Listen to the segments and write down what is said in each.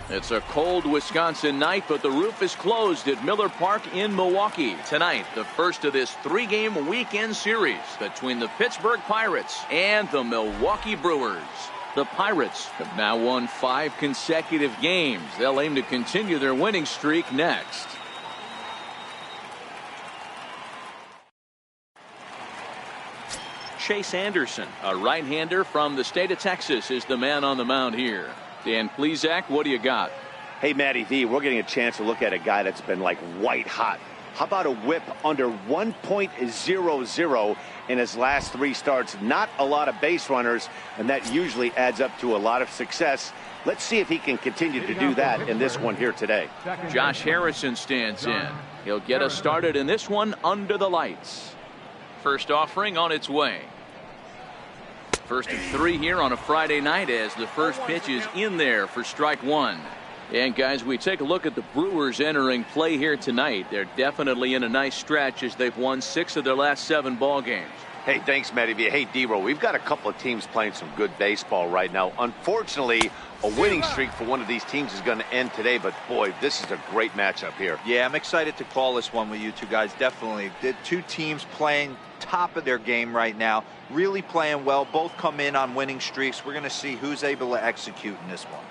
It's a cold Wisconsin night, but the roof is closed at Miller Park in Milwaukee. Tonight, the first of this 3-game weekend series between the Pittsburgh Pirates and the Milwaukee Brewers. The Pirates have now won 5 consecutive games. They'll aim to continue their winning streak next. Chase Anderson, a right-hander from the state of Texas, is the man on the mound here. Dan Plesac, what do you got? Hey, Matty V, we're getting a chance to look at a guy that's been like white hot. How about a whip under 1.00 in his last 3 starts? Not a lot of base runners, and that usually adds up to a lot of success. Let's see if he can continue to do that in this one here today. Josh Harrison stands in. He'll get us started in this one under the lights. First offering on its way. First of 3 here on a Friday night as the first pitch is in there for strike 1. And guys, we take a look at the Brewers entering play here tonight. They're definitely in a nice stretch as they've won 6 of their last 7 ball games. Hey, thanks, Matty V. Hey, D-Roll, we've got a couple of teams playing some good baseball right now. Unfortunately, a winning streak for one of these teams is going to end today, but boy, this is a great matchup here. Yeah, I'm excited to call this one with you two guys. Definitely. The 2 teams playing top of their game right now, really playing well. Both come in on winning streaks. We're going to see who's able to execute in this one.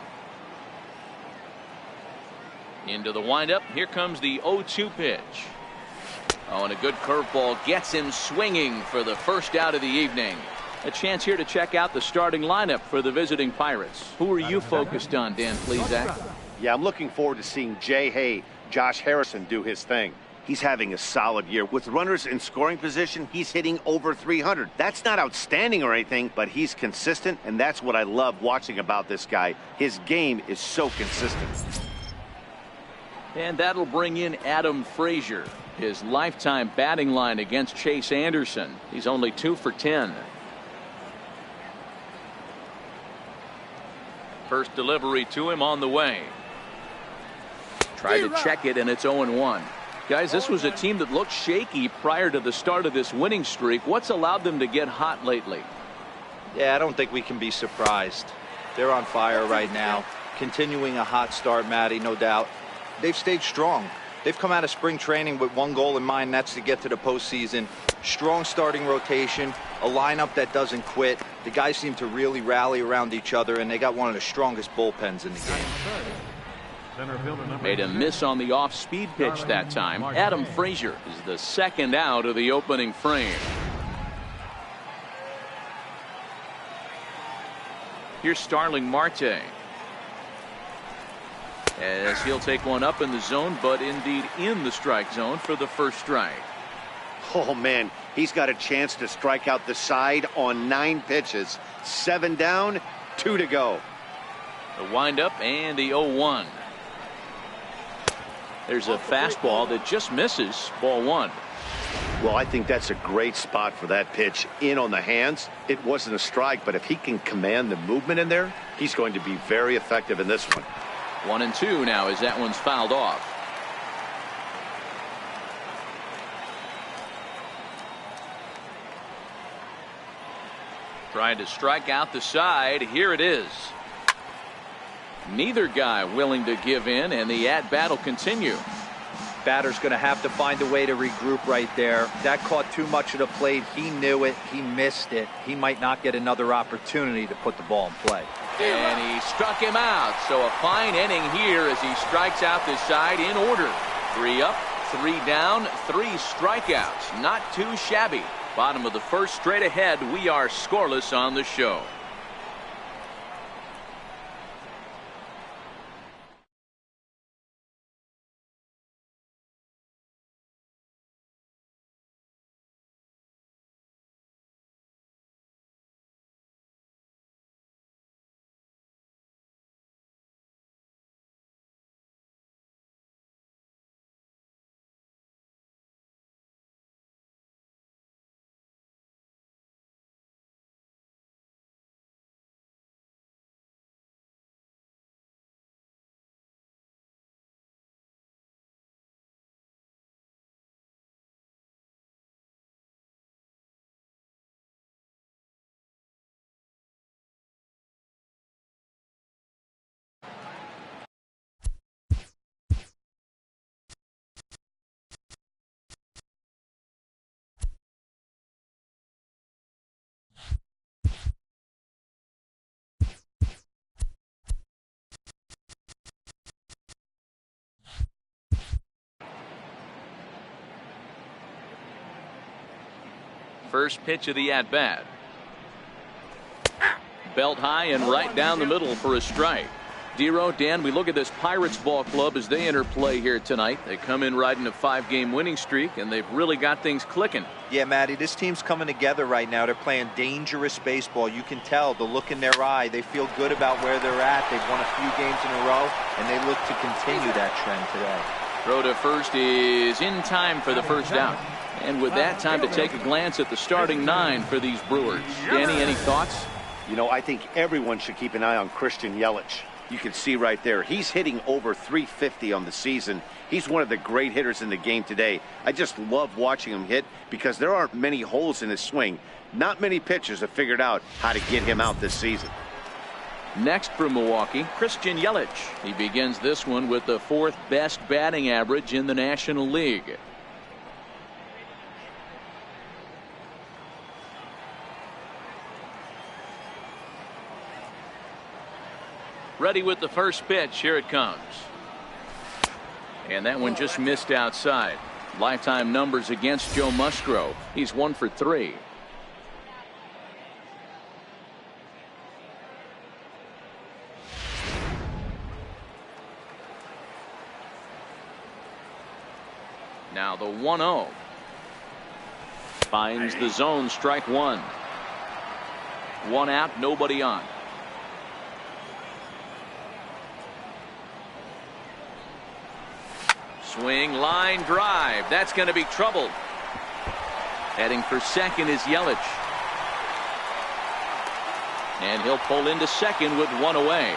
Into the windup. Here comes the 0-2 pitch. Oh, and a good curveball gets him swinging for the first out of the evening. A chance here to check out the starting lineup for the visiting Pirates. Who are you focused on, Dan Plesac? Yeah, I'm looking forward to seeing Josh Harrison do his thing. He's having a solid year. With runners in scoring position, he's hitting over 300. That's not outstanding or anything, but he's consistent, and that's what I love watching about this guy. His game is so consistent. And that'll bring in Adam Frazier. His lifetime batting line against Chase Anderson. He's only 2 for 10. First delivery to him on the way. Tried to check it, and it's 0-1. Guys, this was a team that looked shaky prior to the start of this winning streak. What's allowed them to get hot lately? Yeah, I don't think we can be surprised. They're on fire right now. Continuing a hot start, Matty, no doubt. They've stayed strong. They've come out of spring training with one goal in mind, that's to get to the postseason. Strong starting rotation, a lineup that doesn't quit. The guys seem to really rally around each other, and they got one of the strongest bullpens in the game. Made a miss on the off-speed pitch that time. Adam Frazier is the second out of the opening frame. Here's Starling Marte. As he'll take one up in the zone, but indeed in the strike zone for the first strike. Oh, man, he's got a chance to strike out the side on 9 pitches. 7 down, 2 to go. The windup and the 0-1. There's a fastball that just misses. Ball 1. Well, I think that's a great spot for that pitch. In on the hands. It wasn't a strike, but if he can command the movement in there, he's going to be very effective in this one. 1-2 now as that one's fouled off. Trying to strike out the side. Here it is. Neither guy willing to give in, and the at-bat will continue. Batter's going to have to find a way to regroup right there. That caught too much of the plate. He knew it. He missed it. He might not get another opportunity to put the ball in play. And he struck him out. So a fine inning here as he strikes out this side in order. 3 up, 3 down, 3 strikeouts. Not too shabby. Bottom of the first, straight ahead. We are scoreless on the show. First pitch of the at-bat. Belt high and right down the middle for a strike. Dero, Dan, we look at this Pirates ball club as they enter play here tonight. They come in riding a 5-game winning streak, and they've really got things clicking. Yeah, Matty, this team's coming together right now. They're playing dangerous baseball. You can tell the look in their eye. They feel good about where they're at. They've won a few games in a row, and they look to continue that trend today. Throw to first is in time for the first out. And with that, time to take a glance at the starting 9 for these Brewers. Danny, any thoughts? You know, I think everyone should keep an eye on Christian Yelich. You can see right there, he's hitting over 350 on the season. He's one of the great hitters in the game today. I just love watching him hit because there aren't many holes in his swing. Not many pitchers have figured out how to get him out this season. Next for Milwaukee, Christian Yelich. He begins this one with the 4th best batting average in the National League. Ready with the first pitch. Here it comes. And that one just missed outside. Lifetime numbers against Joe Musgrove. He's 1 for 3. Now the 1-0. Finds the zone, strike 1. 1 out, nobody on. Swing, line drive. That's going to be trouble. Heading for second is Yelich. And he'll pull into second with 1 away.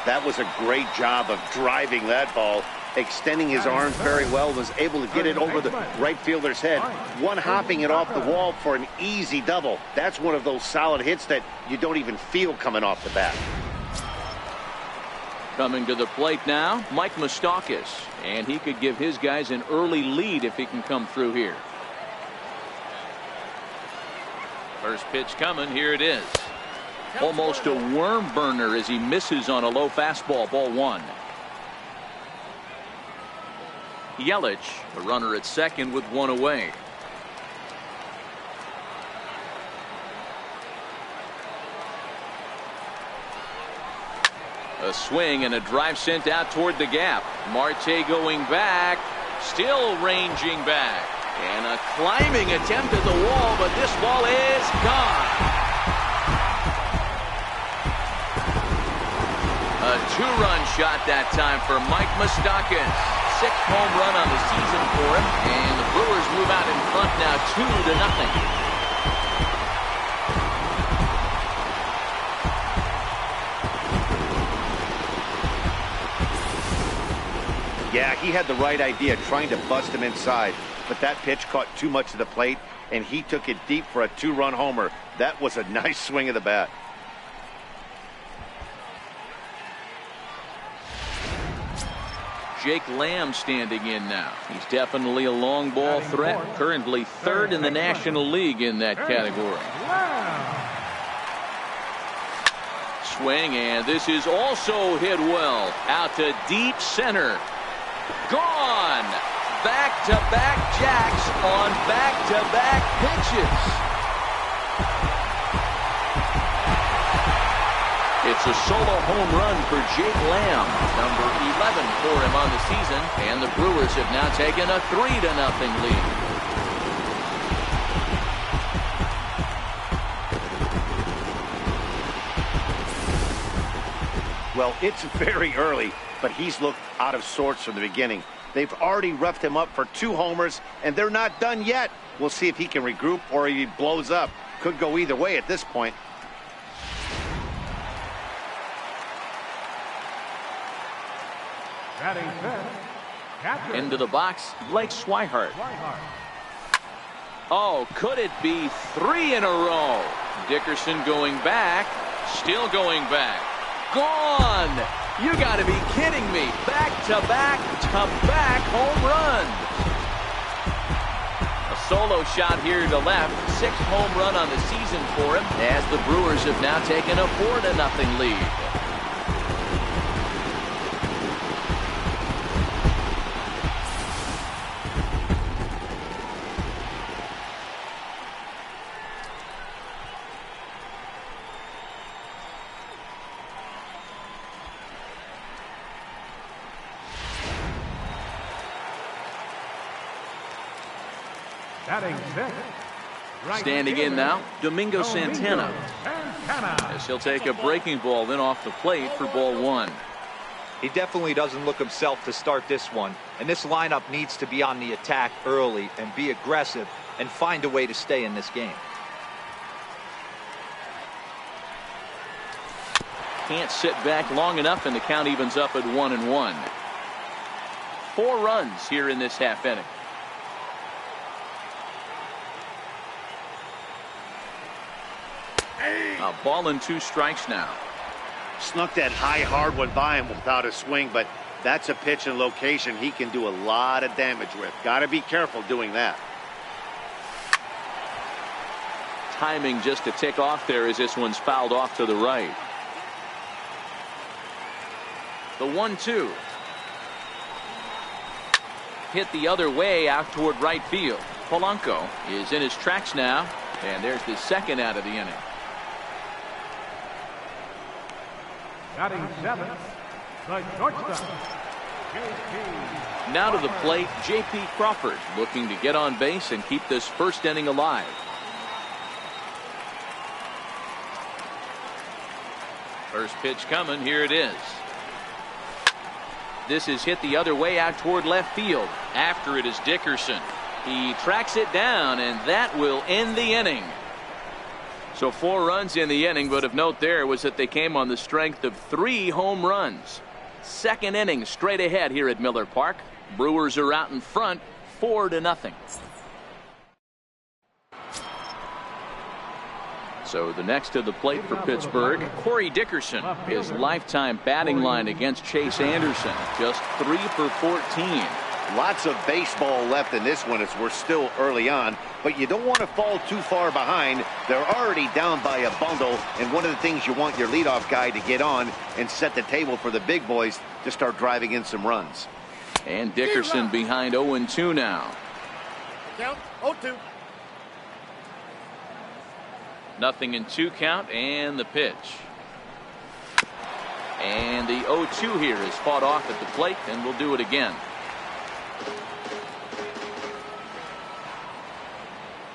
That was a great job of driving that ball, extending his arms very well, was able to get it over the right fielder's head. One hopping it off the wall for an easy double. That's one of those solid hits that you don't even feel coming off the bat. Coming to the plate now, Mike Moustakas. And he could give his guys an early lead if he can come through here. First pitch coming. Here it is. Almost a worm burner as he misses on a low fastball. Ball 1. Yelich, the runner at second with 1 away. A swing and a drive sent out toward the gap. Marte going back, still ranging back. And a climbing attempt at the wall, but this ball is gone. A 2-run shot that time for Mike Moustakas. 6th home run on the season for him. And the Brewers move out in front now 2-0. Yeah, he had the right idea, trying to bust him inside. But that pitch caught too much of the plate, and he took it deep for a 2-run homer. That was a nice swing of the bat. Jake Lamb standing in now. He's definitely a long ball threat. Currently 3rd in the National League in that category. Swing, and this is also hit well. Out to deep center. Gone. Back-to-back jacks on back-to-back pitches. It's a solo home run for Jake Lamb, number 11 for him on the season, and the Brewers have now taken a 3-0 lead. Well, it's very early, but he's looked out of sorts from the beginning. They've already roughed him up for 2 homers, and they're not done yet. We'll see if he can regroup or if he blows up. Could go either way at this point. Into the box, Blake Swihart. Oh, could it be 3 in a row? Dickerson going back, still going back. Gone! You got to be kidding me. Back-to-back home runs. A solo shot here to left. 6th home run on the season for him as the Brewers have now taken a 4-0 lead. Standing in now, Domingo Santana. As he'll take a breaking ball in off the plate for ball one. He definitely doesn't look himself to start this one. And this lineup needs to be on the attack early and be aggressive and find a way to stay in this game. Can't sit back long enough, and the count evens up at 1-1. 4 runs here in this half inning. A ball and 2 strikes now. Snuck that high hard one by him without a swing, but that's a pitch and location he can do a lot of damage with. Got to be careful doing that. Timing just to tick off there as this one's fouled off to the right. The 1-2. Hit the other way out toward right field. Polanco is in his tracks now, and there's the second out of the inning. Batting 7th, the shortstop, Now to the plate, J.P. Crawford looking to get on base and keep this first inning alive. First pitch coming, here it is. This is hit the other way out toward left field. After it is Dickerson. He tracks it down, and that will end the inning. So 4 runs in the inning, but of note there was that they came on the strength of 3 home runs. Second inning straight ahead here at Miller Park. Brewers are out in front 4-0. So the next to the plate for Pittsburgh, Corey Dickerson. His lifetime batting line against Chase Anderson, just 3 for 14. Lots of baseball left in this one as we're still early on, but you don't want to fall too far behind. They're already down by a bundle, and one of the things you want your leadoff guy to get on and set the table for the big boys to start driving in some runs. And Dickerson behind 0-2 now. Count 0-2. Nothing in 2 count, and the pitch. And the 0-2 here is fought off at the plate, and we'll do it again.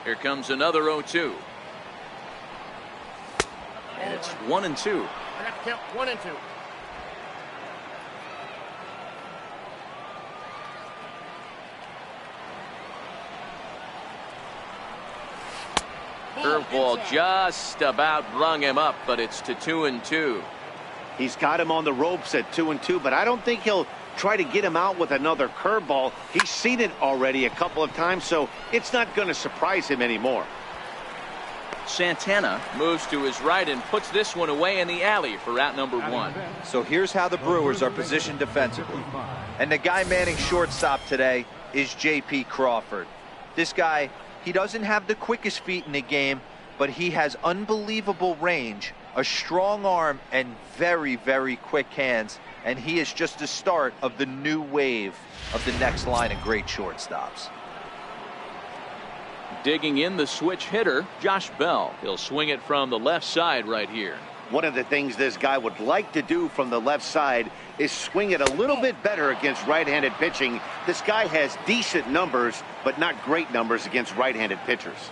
Here comes another 0-2. And it's 1-2. I got to count 1 and 2. Curveball just about rung him up, but it's to 2-2. He's got him on the ropes at 2-2, but I don't think he'll try to get him out with another curveball. He's seen it already a couple of times, so it's not going to surprise him anymore. Santana moves to his right and puts this one away in the alley for out number 1. So here's how the Brewers are positioned defensively. And the guy manning shortstop today is J.P. Crawford. This guy, he doesn't have the quickest feet in the game, but he has unbelievable range, a strong arm, and very, very quick hands. And he is just the start of the new wave of the next line of great shortstops. Digging in the switch hitter, Josh Bell. He'll swing it from the left side right here. One of the things this guy would like to do from the left side is swing it a little bit better against right-handed pitching. This guy has decent numbers, but not great numbers against right-handed pitchers.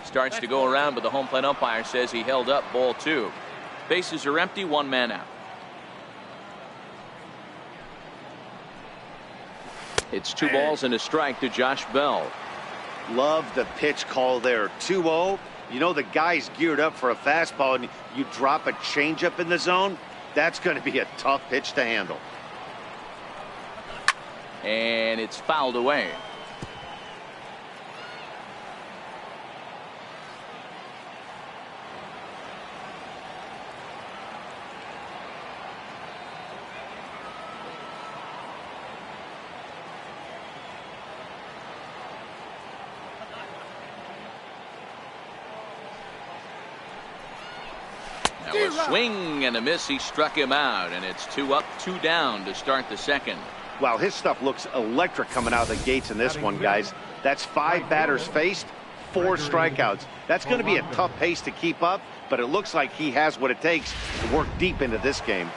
Starts to go around, but the home plate umpire says he held up ball 2. Bases are empty, 1 man out. It's 2 balls and a strike to Josh Bell. Love the pitch call there. 2-0. You know the guy's geared up for a fastball, and you drop a changeup in the zone. That's going to be a tough pitch to handle. And it's fouled away. Now a swing and a miss. He struck him out, and it's 2 up, 2 down to start the second. Wow, his stuff looks electric coming out of the gates in this one, guys. That's 5 batters faced, 4 strikeouts. That's going to be a tough pace to keep up, but it looks like he has what it takes to work deep into this game.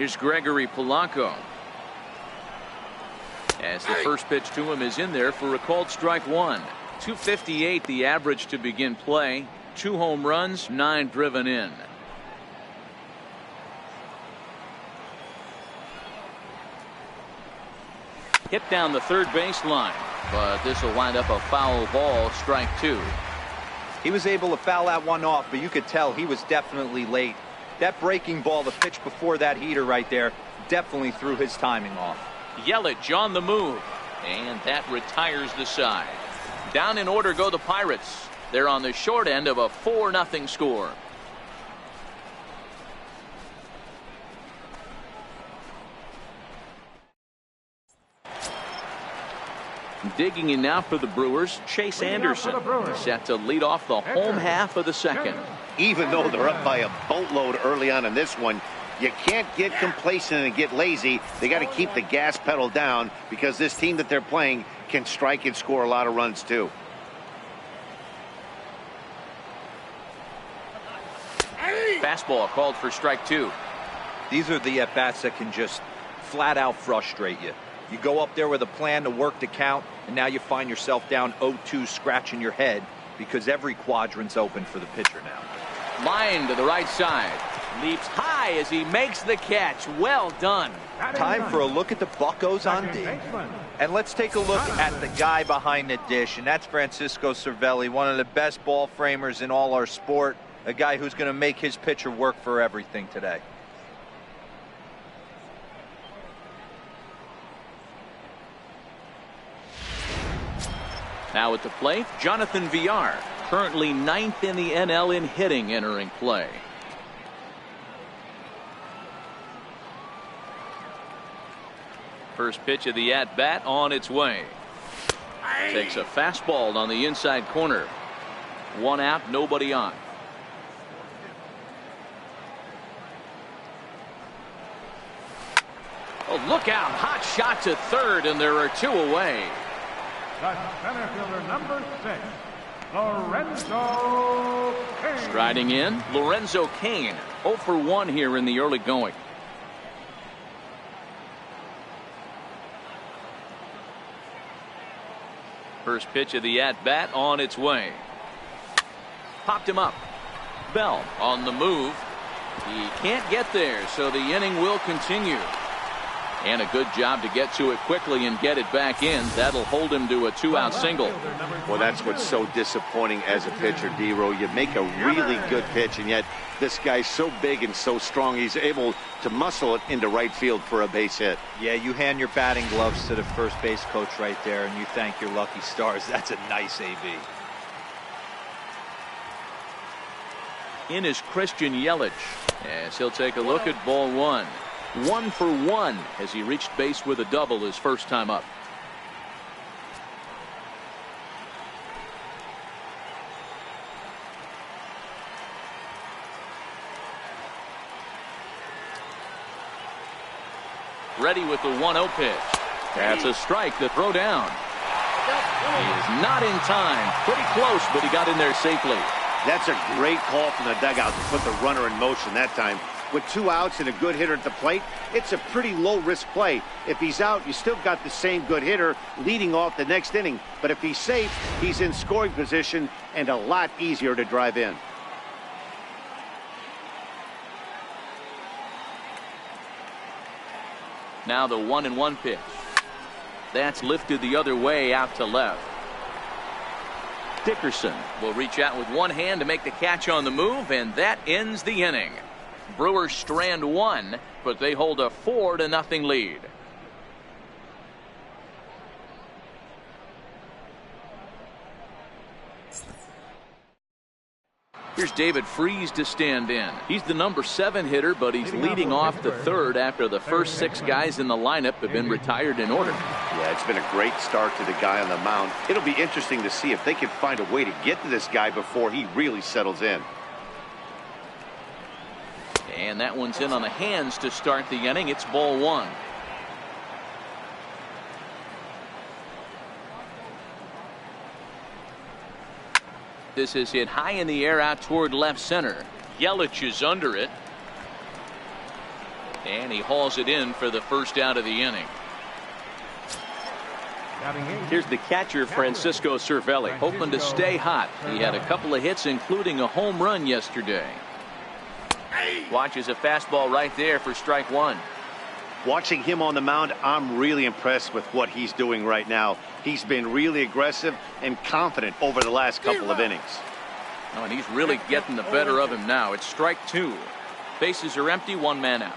Here's Gregory Polanco. As the first pitch to him is in there for a called strike one. 258 the average to begin play. 2 home runs, 9 driven in. Hit down the third baseline, but this will wind up a foul ball, strike 2. He was able to foul that one off, but you could tell he was definitely late. That breaking ball, the pitch before that heater right there, definitely threw his timing off. Yelich on the move, and that retires the side. Down in order go the Pirates. They're on the short end of a 4-0 score. Digging in now for the Brewers, Chase Anderson, set to lead off the home half of the second. Even though they're up by a boatload early on in this one, you can't get complacent and get lazy. They got to keep the gas pedal down because this team that they're playing can strike and score a lot of runs too. Fastball called for strike 2. These are the at-bats that can just flat out frustrate you. You go up there with a plan to work the count, and now you find yourself down 0-2 scratching your head because every quadrant's open for the pitcher now. Line to the right side. Leaps high as he makes the catch. Well done. Time for a look at the Buccos on D. And let's take a look at the guy behind the dish, and that's Francisco Cervelli, one of the best ball framers in all our sport, a guy who's going to make his pitcher work for everything today. Now at the plate, Jonathan Villar, currently 9th in the NL in hitting, entering play. First pitch of the at-bat on its way. Takes a fastball on the inside corner. 1 out, nobody on. Oh, look out. Hot shot to third, and there are 2 away. The center fielder, number 6, Lorenzo Cain. Striding in, Lorenzo Cain. 0 for 1 here in the early going. First pitch of the at-bat on its way. Popped him up. Bell on the move. He can't get there, so the inning will continue. And a good job to get to it quickly and get it back in. That'll hold him to a 2-out single. Well, that's what's so disappointing as a pitcher, D-Row. You make a really good pitch, and yet this guy's so big and so strong, he's able to muscle it into right field for a base hit. Yeah, you hand your batting gloves to the first base coach right there, and you thank your lucky stars. That's a nice AB. In is Christian Yelich, as he'll take a look at ball 1. 1 for 1 as he reached base with a double his first time up. Ready with the 1-0 pitch. That's a strike to throw down. He is not in time. Pretty close, but he got in there safely. That's a great call from the dugout to put the runner in motion that time. With 2 outs and a good hitter at the plate, it's a pretty low-risk play. If he's out, you still got the same good hitter leading off the next inning. But if he's safe, he's in scoring position and a lot easier to drive in. Now the 1-1 pitch. That's lifted the other way out to left. Dickerson will reach out with one hand to make the catch on the move, and that ends the inning. Brewers strand 1, but they hold a 4-0 lead. Here's David Freese to stand in. He's the number 7 hitter, but he's leading off the third after the first 6 guys in the lineup have been retired in order. Yeah, it's been a great start to the guy on the mound. It'll be interesting to see if they can find a way to get to this guy before he really settles in. And that one's in on the hands to start the inning. It's ball 1. This is hit high in the air out toward left center. Yelich is under it. And he hauls it in for the first out of the inning. Here's the catcher, Francisco Cervelli, hoping to stay hot. He had a couple of hits, including a home run yesterday. Watches a fastball right there for strike one. Watching him on the mound, I'm really impressed with what he's doing right now. He's been really aggressive and confident over the last couple of innings. Oh, and he's really getting the better of him now. It's strike two. Bases are empty, one man out.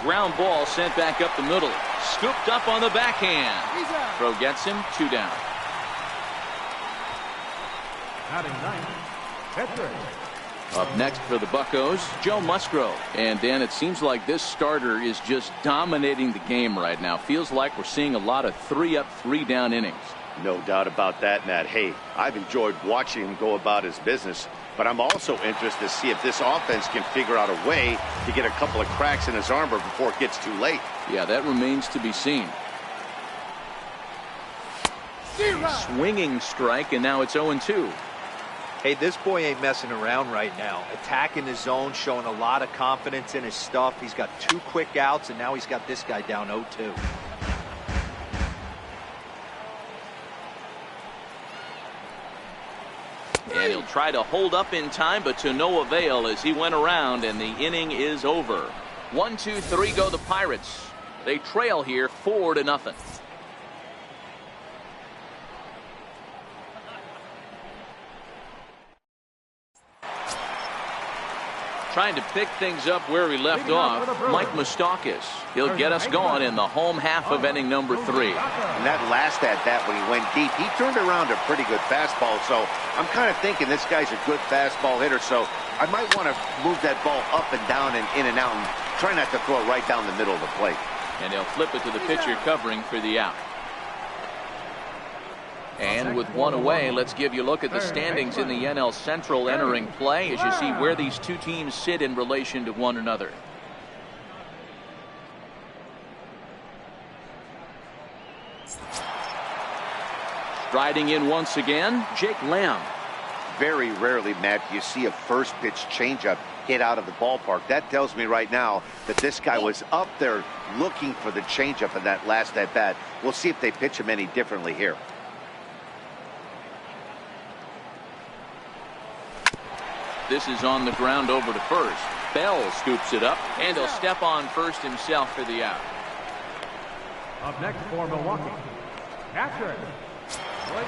Ground ball sent back up the middle. Scooped up on the backhand. Throw gets him, 2 down. Up next for the Buccos, Joe Musgrove. And Dan, it seems like this starter is just dominating the game right now. Feels like we're seeing a lot of 3-up, 3-down innings. No doubt about that, Matt. Hey, I've enjoyed watching him go about his business, but I'm also interested to see if this offense can figure out a way to get a couple of cracks in his armor before it gets too late. Yeah, that remains to be seen. Swinging strike, and now it's 0-2. Hey, this boy ain't messing around right now. Attacking the zone, showing a lot of confidence in his stuff. He's got 2 quick outs, and now he's got this guy down 0-2. And he'll try to hold up in time, but to no avail as he went around, and the inning is over. 1, 2, 3 go the Pirates. They trail here 4-0. Trying to pick things up where we left off, Mike Moustakas. He'll get us going in the home half of inning number 3. And that last at-bat when he went deep, he turned around a pretty good fastball. So I'm kind of thinking this guy's a good fastball hitter. So I might want to move that ball up and down and in and out and try not to throw it right down the middle of the plate. And they'll flip it to the pitcher covering for the out. And with one away, let's give you a look at the standings in the NL Central entering play as you see where these two teams sit in relation to one another. Striding in once again, Jake Lamb. Very rarely, Matt, you see a first pitch changeup hit out of the ballpark. That tells me right now that this guy was up there looking for the changeup in that last at bat. We'll see if they pitch him any differently here. This is on the ground over to first. Bell scoops it up, and he'll step on first himself for the out. Up next for Milwaukee, catcher, Blake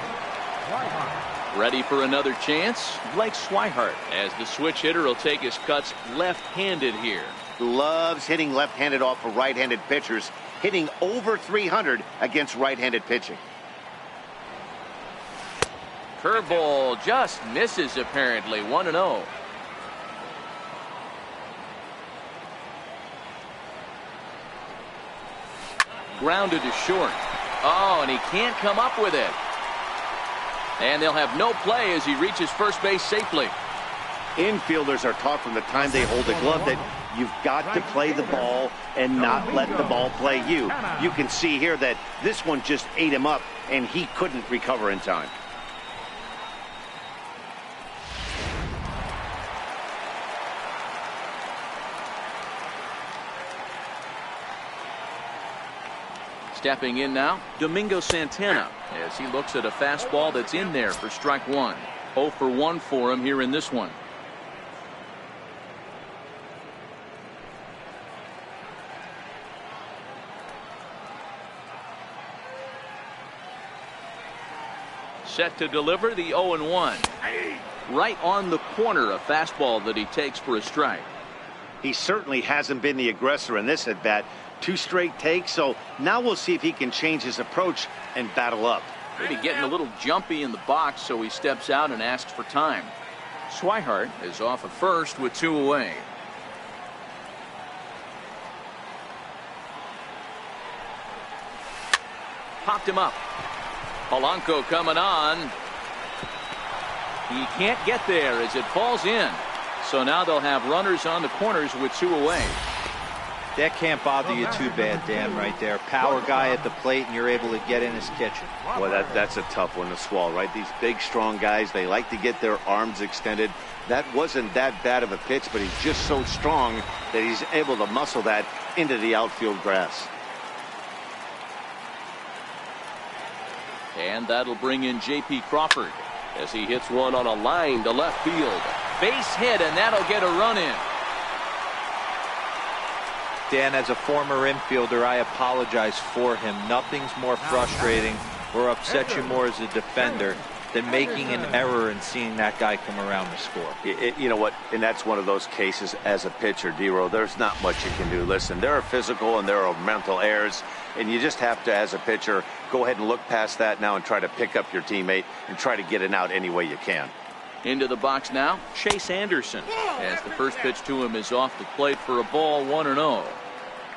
Swihart. Ready for another chance? Blake Swihart, as the switch hitter will take his cuts left-handed here. Loves hitting left-handed off of right-handed pitchers, hitting over 300 against right-handed pitching. Curveball just misses apparently. 1-0. Grounded to short. Oh, and he can't come up with it. And they'll have no play as he reaches first base safely. Infielders are taught from the time they hold the glove that you've got to play the ball and not let the ball play you. You can see here that this one just ate him up and he couldn't recover in time. Stepping in now, Domingo Santana, as he looks at a fastball that's in there for strike one. 0 for 1 for him here in this one. Set to deliver the 0-1. Right on the corner, a fastball that he takes for a strike. He certainly hasn't been the aggressor in this at bat. 2 straight takes, so now we'll see if he can change his approach and battle up. Maybe getting a little jumpy in the box, so he steps out and asks for time. Swihart is off at first with 2 away. Popped him up. Polanco coming on. He can't get there as it falls in. So now they'll have runners on the corners with 2 away. That can't bother you too bad, Dan, right there. Power guy at the plate, and you're able to get in his kitchen. Well, that's a tough one to swallow, right? These big, strong guys, they like to get their arms extended. That wasn't that bad of a pitch, but he's just so strong that he's able to muscle that into the outfield grass. And that'll bring in J.P. Crawford as he hits one on a line to left field. Base hit, and that'll get a run in. Dan, as a former infielder, I apologize for him. Nothing's more frustrating or upsets you more as a defender than making an error and seeing that guy come around to score. You know what? And that's one of those cases as a pitcher, D-Row. There's not much you can do. Listen, there are physical and there are mental errors, and you just have to, as a pitcher, go ahead and look past that now and try to pick up your teammate and try to get it out any way you can. Into the box now, Chase Anderson, as the first pitch to him is off the plate for a ball, 1-0.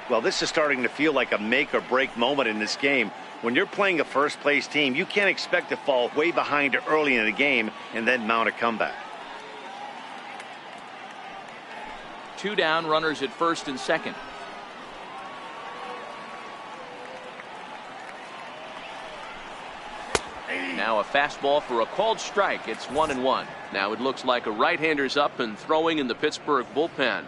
Well, this is starting to feel like a make or break moment in this game. When you're playing a first place team, you can't expect to fall way behind early in the game and then mount a comeback. 2 down, runners at first and second. Now a fastball for a called strike. It's 1-1. Now it looks like a right-hander's up and throwing in the Pittsburgh bullpen.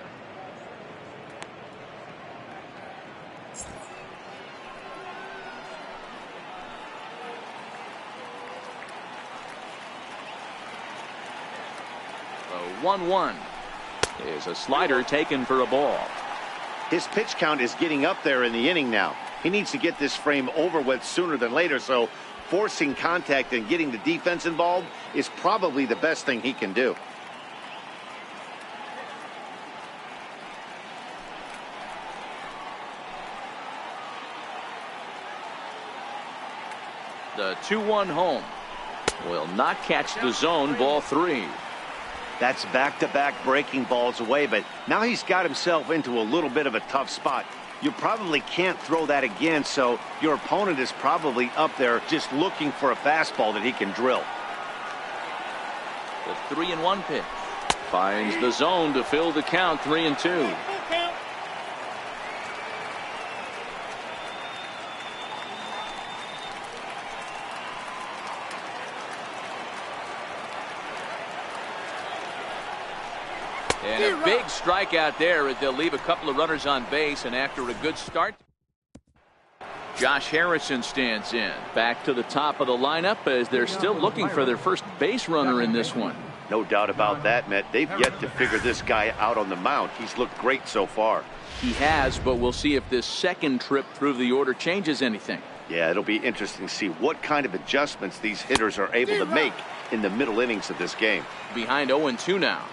A 1-1 is a slider taken for a ball. His pitch count is getting up there in the inning now. He needs to get this frame over with sooner than later, so forcing contact and getting the defense involved is probably the best thing he can do. The 2-1 home will not catch the zone, ball 3. That's back-to-back breaking balls away, but now he's got himself into a little bit of a tough spot. You probably can't throw that again, so your opponent is probably up there just looking for a fastball that he can drill. The 3-1 pitch finds the zone to fill the count, 3-2. And a big strikeout there as they'll leave a couple of runners on base, and after a good start, Josh Harrison stands in. Back to the top of the lineup as they're still looking for their first base runner in this one. No doubt about that, Matt. They've yet to figure this guy out on the mound. He's looked great so far. He has, but we'll see if this second trip through the order changes anything. Yeah, it'll be interesting to see what kind of adjustments these hitters are able to make in the middle innings of this game. Behind 0-2 now.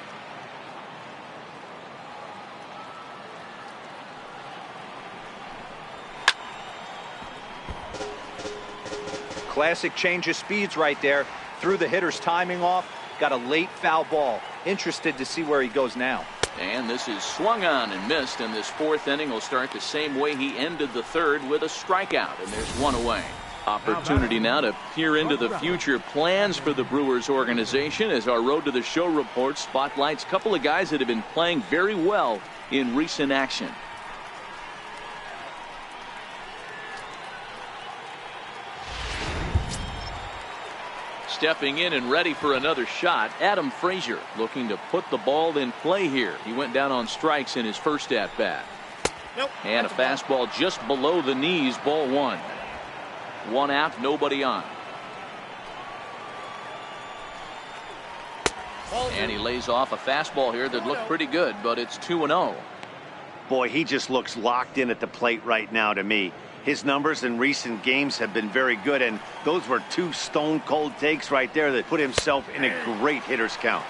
Classic change of speeds right there. Threw the hitter's timing off. Got a late foul ball. Interested to see where he goes now. And this is swung on and missed, and this fourth inning will start the same way he ended the third, with a strikeout, and there's one away. Opportunity now to peer into the future plans for the Brewers organization as our Road to the Show report spotlights a couple of guys that have been playing very well in recent action. Stepping in and ready for another shot, Adam Frazier, looking to put the ball in play here. He went down on strikes in his first at-bat. And a fastball just below the knees, ball 1. 1 out, nobody on. And he lays off a fastball here that looked pretty good, but it's 2-0. Boy, he just looks locked in at the plate right now to me. His numbers in recent games have been very good, and those were 2 stone-cold takes right there that put himself in a great hitter's count.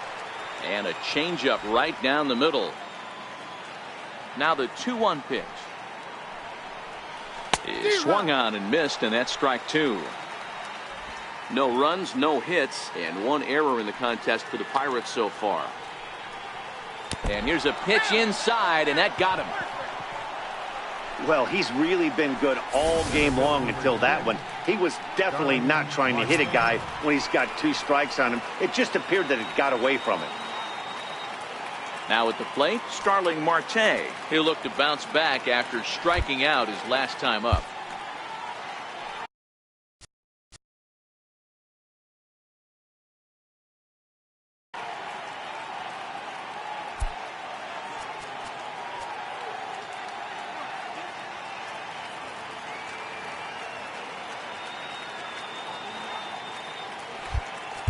And a changeup right down the middle. Now the 2-1 pitch is swung on and missed, and that's strike 2. No runs, no hits, and 1 error in the contest for the Pirates so far. And here's a pitch inside, and that got him. Well, he's really been good all game long until that one. He was definitely not trying to hit a guy when he's got 2 strikes on him. It just appeared that it got away from him. Now at the plate, Starling Marte. He'll look to bounce back after striking out his last time up.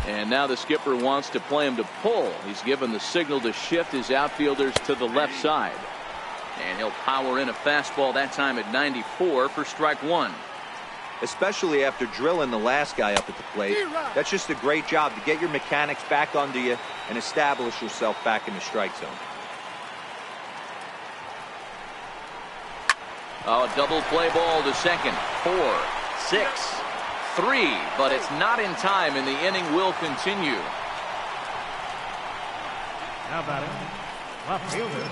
And now the skipper wants to play him to pull. He's given the signal to shift his outfielders to the left side. And he'll power in a fastball that time at 94 for strike one. Especially after drilling the last guy up at the plate. That's just a great job to get your mechanics back under you and establish yourself back in the strike zone. Oh, double play ball to second. 4, 6, 3, but it's not in time, and the inning will continue. Now batting, left fielder,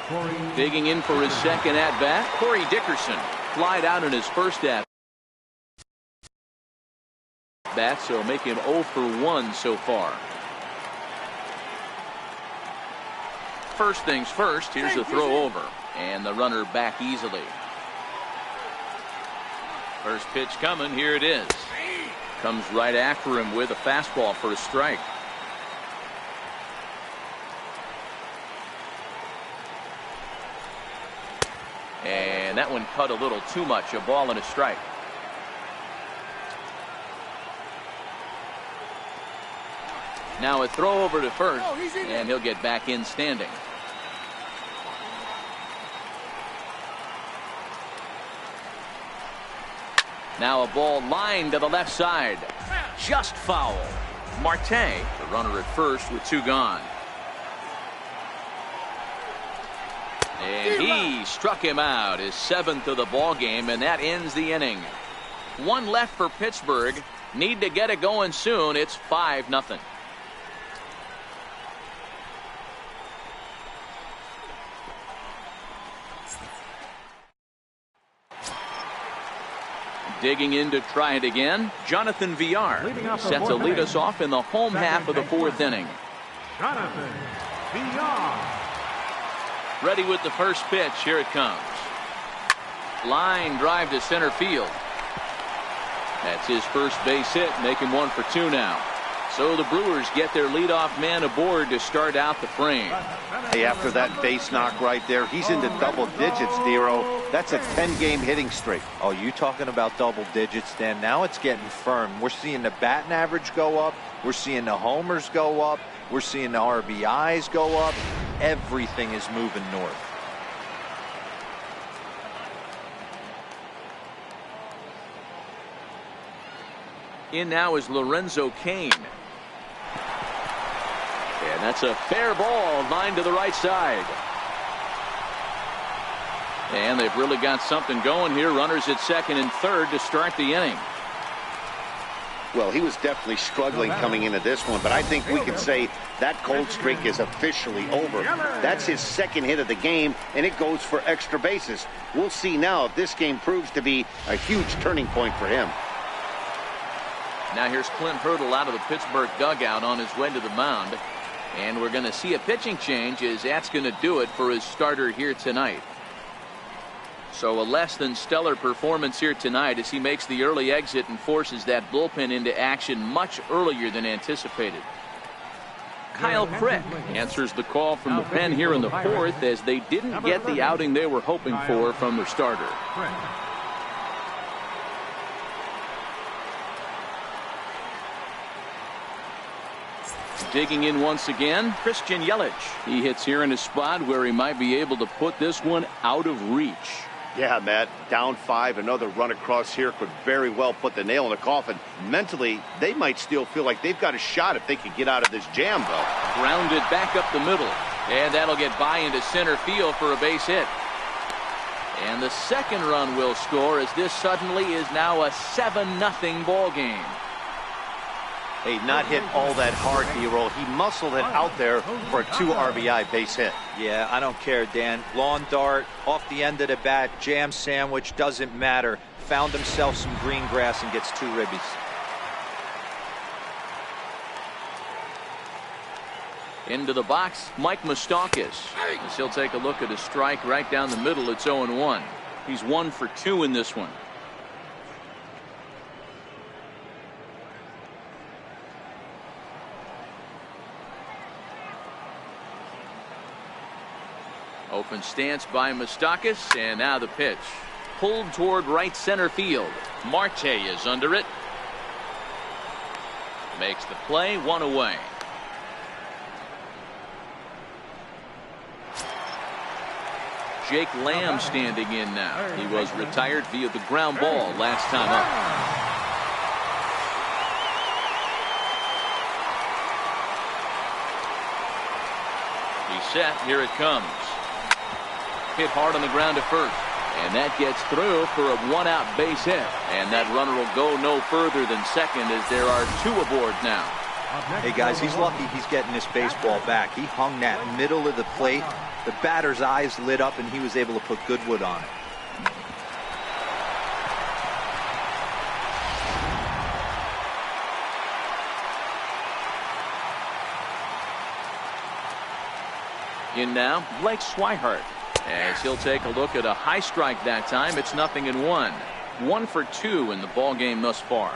Corey. Digging in for his second at bat, Corey Dickerson. Flied out in his first at bat, so make him 0 for 1 so far. First things first, here's a throw over, and the runner back easily. First pitch coming, here it is. Comes right after him with a fastball for a strike. And that one cut a little too much, a ball and a strike. Now a throw over to first, and he'll get back in standing. Now a ball lined to the left side. Just foul. Marte, the runner at first with 2 gone. And he struck him out, his 7th of the ball game, and that ends the inning. 1 left for Pittsburgh. Need to get it going soon. It's 5-0. Digging in to try it again, Jonathan Villar set to lead us off in the home half of the 4th inning. Jonathan Villar. Ready with the first pitch. Here it comes. Line drive to center field. That's his first base hit, making 1 for 2 now. So the Brewers get their leadoff man aboard to start out the frame. Hey, after that base knock right there, he's into double digits, Dero. That's a 10-game hitting streak. Oh, you talking about double digits, Dan? Now it's getting firm. We're seeing the batting average go up. We're seeing the homers go up. We're seeing the RBIs go up. Everything is moving north. In now is Lorenzo Cain. And that's a fair ball, lined to the right side. And they've really got something going here. Runners at second and third to start the inning. Well, he was definitely struggling coming into this one, but I think we can say that cold streak is officially over. That's his 2nd hit of the game, and it goes for extra bases. We'll see now if this game proves to be a huge turning point for him. Now here's Clint Hurdle out of the Pittsburgh dugout on his way to the mound. And we're going to see a pitching change, as that's going to do it for his starter here tonight. So a less than stellar performance here tonight as he makes the early exit and forces that bullpen into action much earlier than anticipated. Kyle Crick answers the call from the pen here in the 4th, as they didn't get the outing they were hoping for from their starter. Digging in once again, Christian Yelich. He hits here in a spot where he might be able to put this one out of reach. Yeah, Matt, down 5, another run across here could very well put the nail in the coffin. Mentally, they might still feel like they've got a shot if they could get out of this jam, though. Grounded back up the middle, and that'll get by into center field for a base hit. And the second run will score, as this suddenly is now a 7-0 ball game. Hey, not hit all that hard, Dero. He muscled it out there for a 2 RBI base hit. Yeah, I don't care, Dan. Lawn dart, off the end of the bat, jam sandwich, doesn't matter. Found himself some green grass and gets 2 ribbies. Into the box, Mike Moustakas. As he'll take a look at a strike right down the middle. It's 0-1. He's 1 for 2 in this one. Open stance by Moustakas, and now the pitch. Pulled toward right center field. Marte is under it. Makes the play, 1 away. Jake Lamb standing in now. He was retired via the ground ball last time up. He's set. Here it comes. Hit hard on the ground to first. And that gets through for a 1-out base hit. And that runner will go no further than second as there are 2 aboard now. Hey guys, he's lucky he's getting this baseball back. He hung that middle of the plate. The batter's eyes lit up and he was able to put Goodwood on it. In now, Blake Swihart. As he'll take a look at a high strike that time. It's 0-1. 1 for 2 in the ball game thus far.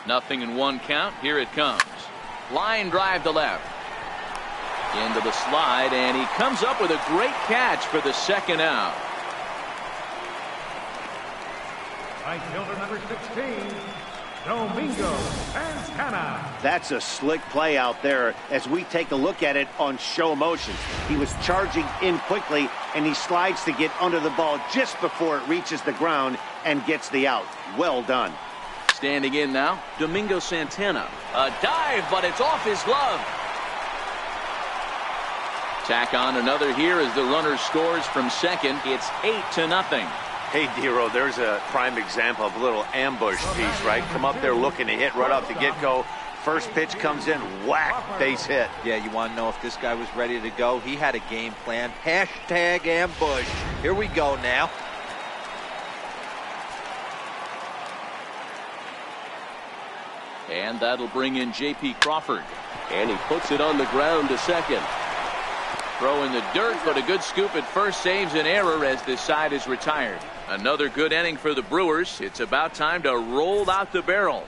Nothing in 1 count. Here it comes. Line drive to left. Into the slide, and he comes up with a great catch for the 2nd out. Right fielder number 16, Domingo Santana. That's a slick play out there as we take a look at it on show motion. He was charging in quickly, and he slides to get under the ball just before it reaches the ground and gets the out. Well done. Standing in now, Domingo Santana. A dive, but it's off his glove. Tack on another here as the runner scores from second. It's 8-0. Hey, Dero, there's a prime example of a little ambush piece, right? Come up there looking to hit right off the get-go. First pitch comes in, whack, base hit. Yeah, you want to know if this guy was ready to go? He had a game plan. Hashtag ambush. Here we go now. And that'll bring in J.P. Crawford. And he puts it on the ground to second. Throw in the dirt, but a good scoop at first saves an error as this side is retired. Another good inning for the Brewers. It's about time to roll out the barrel.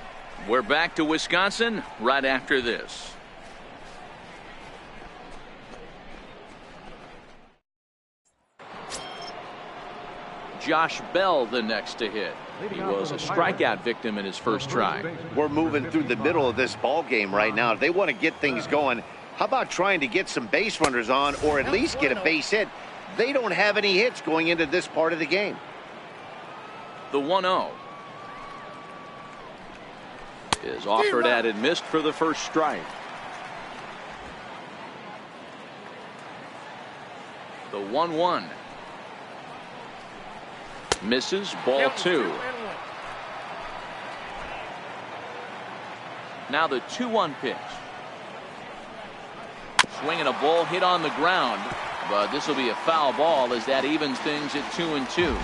We're back to Wisconsin right after this. Josh Bell the next to hit. He was a strikeout victim in his first try. We're moving through the middle of this ball game right now. If they want to get things going, how about trying to get some base runners on or at least get a base hit? They don't have any hits going into this part of the game. The 1-0 is offered at and missed for the first strike. The 1-1 misses, ball 2. Now the 2-1 pitch. Swinging a ball hit on the ground, but this will be a foul ball as that evens things at 2-2.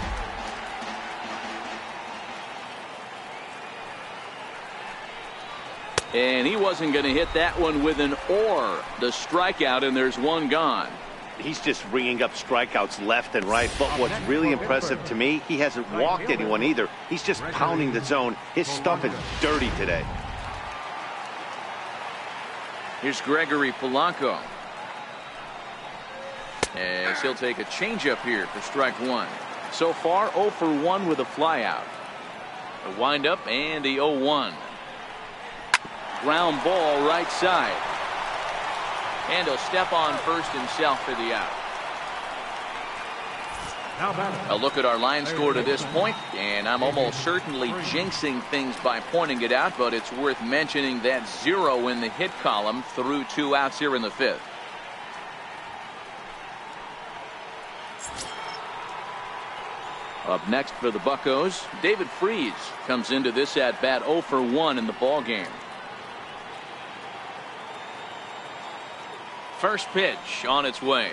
And he wasn't going to hit that one with an or. The strikeout, and there's one gone. He's just ringing up strikeouts left and right. But what's really impressive to me, he hasn't walked anyone either. He's just pounding the zone. His stuff is dirty today. Here's Gregory Polanco. As he'll take a changeup here for strike 1. So far 0 for 1 with a flyout. A windup and the 0-1. Ground ball right side. And he'll step on first himself for the out. A look at our line score to this point, and I'm almost certainly jinxing things by pointing it out, but it's worth mentioning that 0 in the hit column through 2 outs here in the 5th. Up next for the Buccos, David Freese comes into this at bat 0 for 1 in the ball game. First pitch on its way.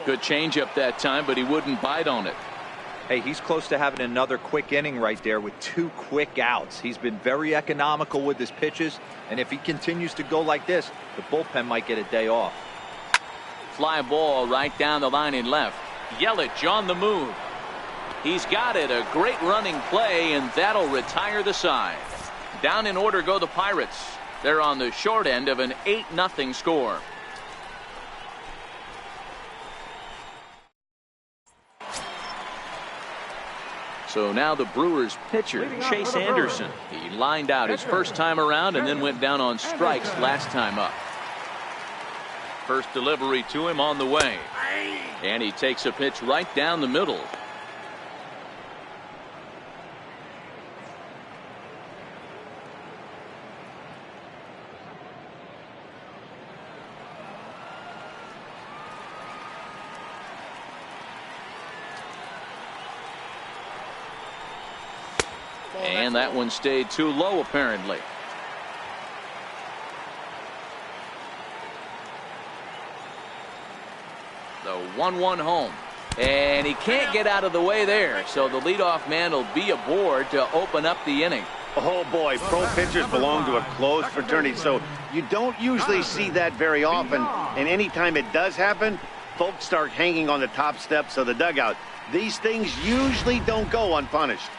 Good changeup that time, but he wouldn't bite on it. Hey, he's close to having another quick inning right there with 2 quick outs. He's been very economical with his pitches, and if he continues to go like this, the bullpen might get a day off. Fly ball right down the line in left. Yelich on the move. He's got it. A great running play, and that'll retire the side. Down in order go the Pirates. They're on the short end of an 8-0 score. So now the Brewers pitcher, Chase Anderson. He lined out his first time around and then went down on strikes last time up. First delivery to him on the way. And he takes a pitch right down the middle. And that one stayed too low, apparently. The 1-1 home. And he can't get out of the way there. So the leadoff man will be aboard to open up the inning. Oh, boy. Pro pitchers belong to a closed fraternity, so you don't usually see that very often. And anytime it does happen, folks start hanging on the top steps of the dugout. These things usually don't go unpunished.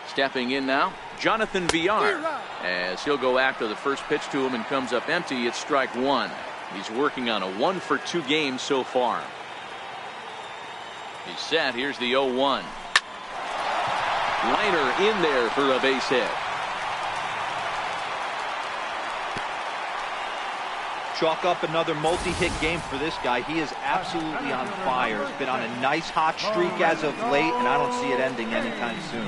Stepping in now, Jonathan Villar, as he'll go after the first pitch to him and comes up empty. It's strike 1. He's working on a 1-for-2 game so far. He's set. Here's the 0-1. Liner in there for a base hit. Chalk up another multi-hit game for this guy. He is absolutely on fire. He's been on a nice hot streak as of late, and I don't see it ending anytime soon.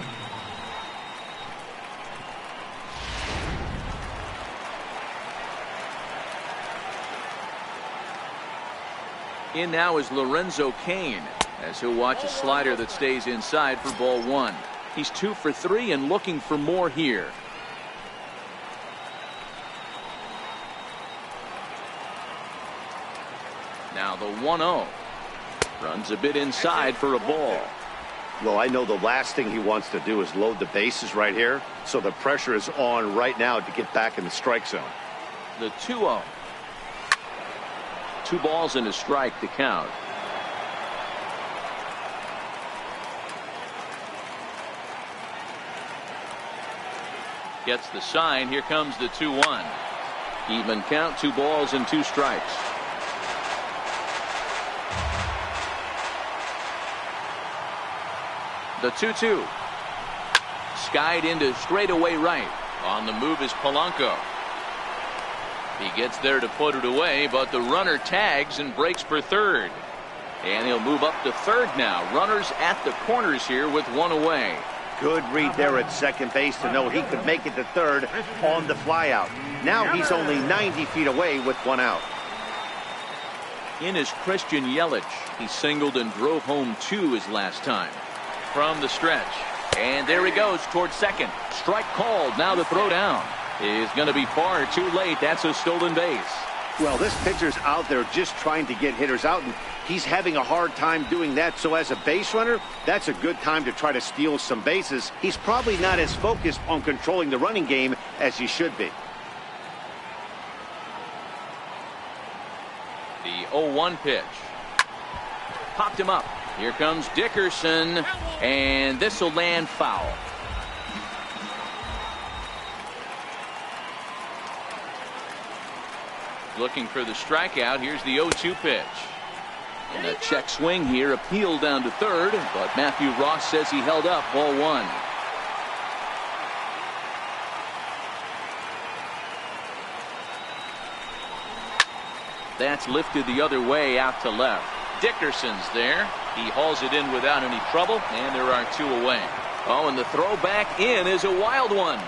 In now is Lorenzo Cain, as he'll watch a slider that stays inside for ball 1. He's 2 for 3 and looking for more here. Now the 1-0. Runs a bit inside for a ball. Well, I know the last thing he wants to do is load the bases right here, so the pressure is on right now to get back in the strike zone. The 2-0. 2 balls and a strike to count. Gets the sign. Here comes the 2-1. Even count, 2 balls and 2 strikes. The 2-2. Skied into straightaway right. On the move is Polanco. He gets there to put it away, but the runner tags and breaks for third. And he'll move up to third now. Runners at the corners here with 1 away. Good read there at second base to know he could make it to third on the flyout. Now he's only 90 feet away with 1 out. In is Christian Yelich. He singled and drove home 2 his last time. From the stretch. And there he goes towards second. Strike called. Now the throw down is going to be far too late. That's a stolen base. Well, this pitcher's out there just trying to get hitters out, and he's having a hard time doing that. So as a base runner, that's a good time to try to steal some bases. He's probably not as focused on controlling the running game as he should be. The 0-1 pitch. Popped him up. Here comes Dickerson, and this will land foul. Looking for the strikeout. Here's the 0-2 pitch. And a check swing here, appealed down to third, but Matthew Ross says he held up. Ball 1. That's lifted the other way out to left. Dickerson's there. He hauls it in without any trouble, and there are 2 away. Oh, and the throw back in is a wild one.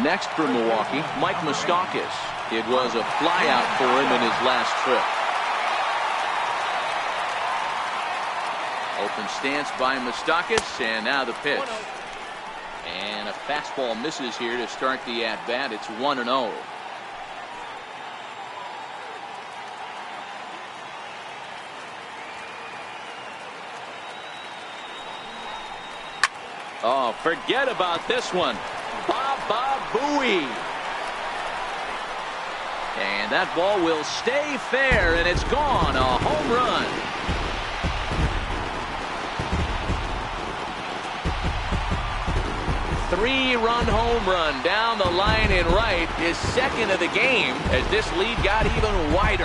Next for Milwaukee, Mike Moustakas. It was a flyout for him in his last trip. Different stance by Moustakas, and now the pitch. And a fastball misses here to start the at-bat. It's 1-0. Oh, forget about this one. Baba Booey. And that ball will stay fair, and it's gone. A home run. Three-run home run down the line in right. His second of the game as this lead got even wider.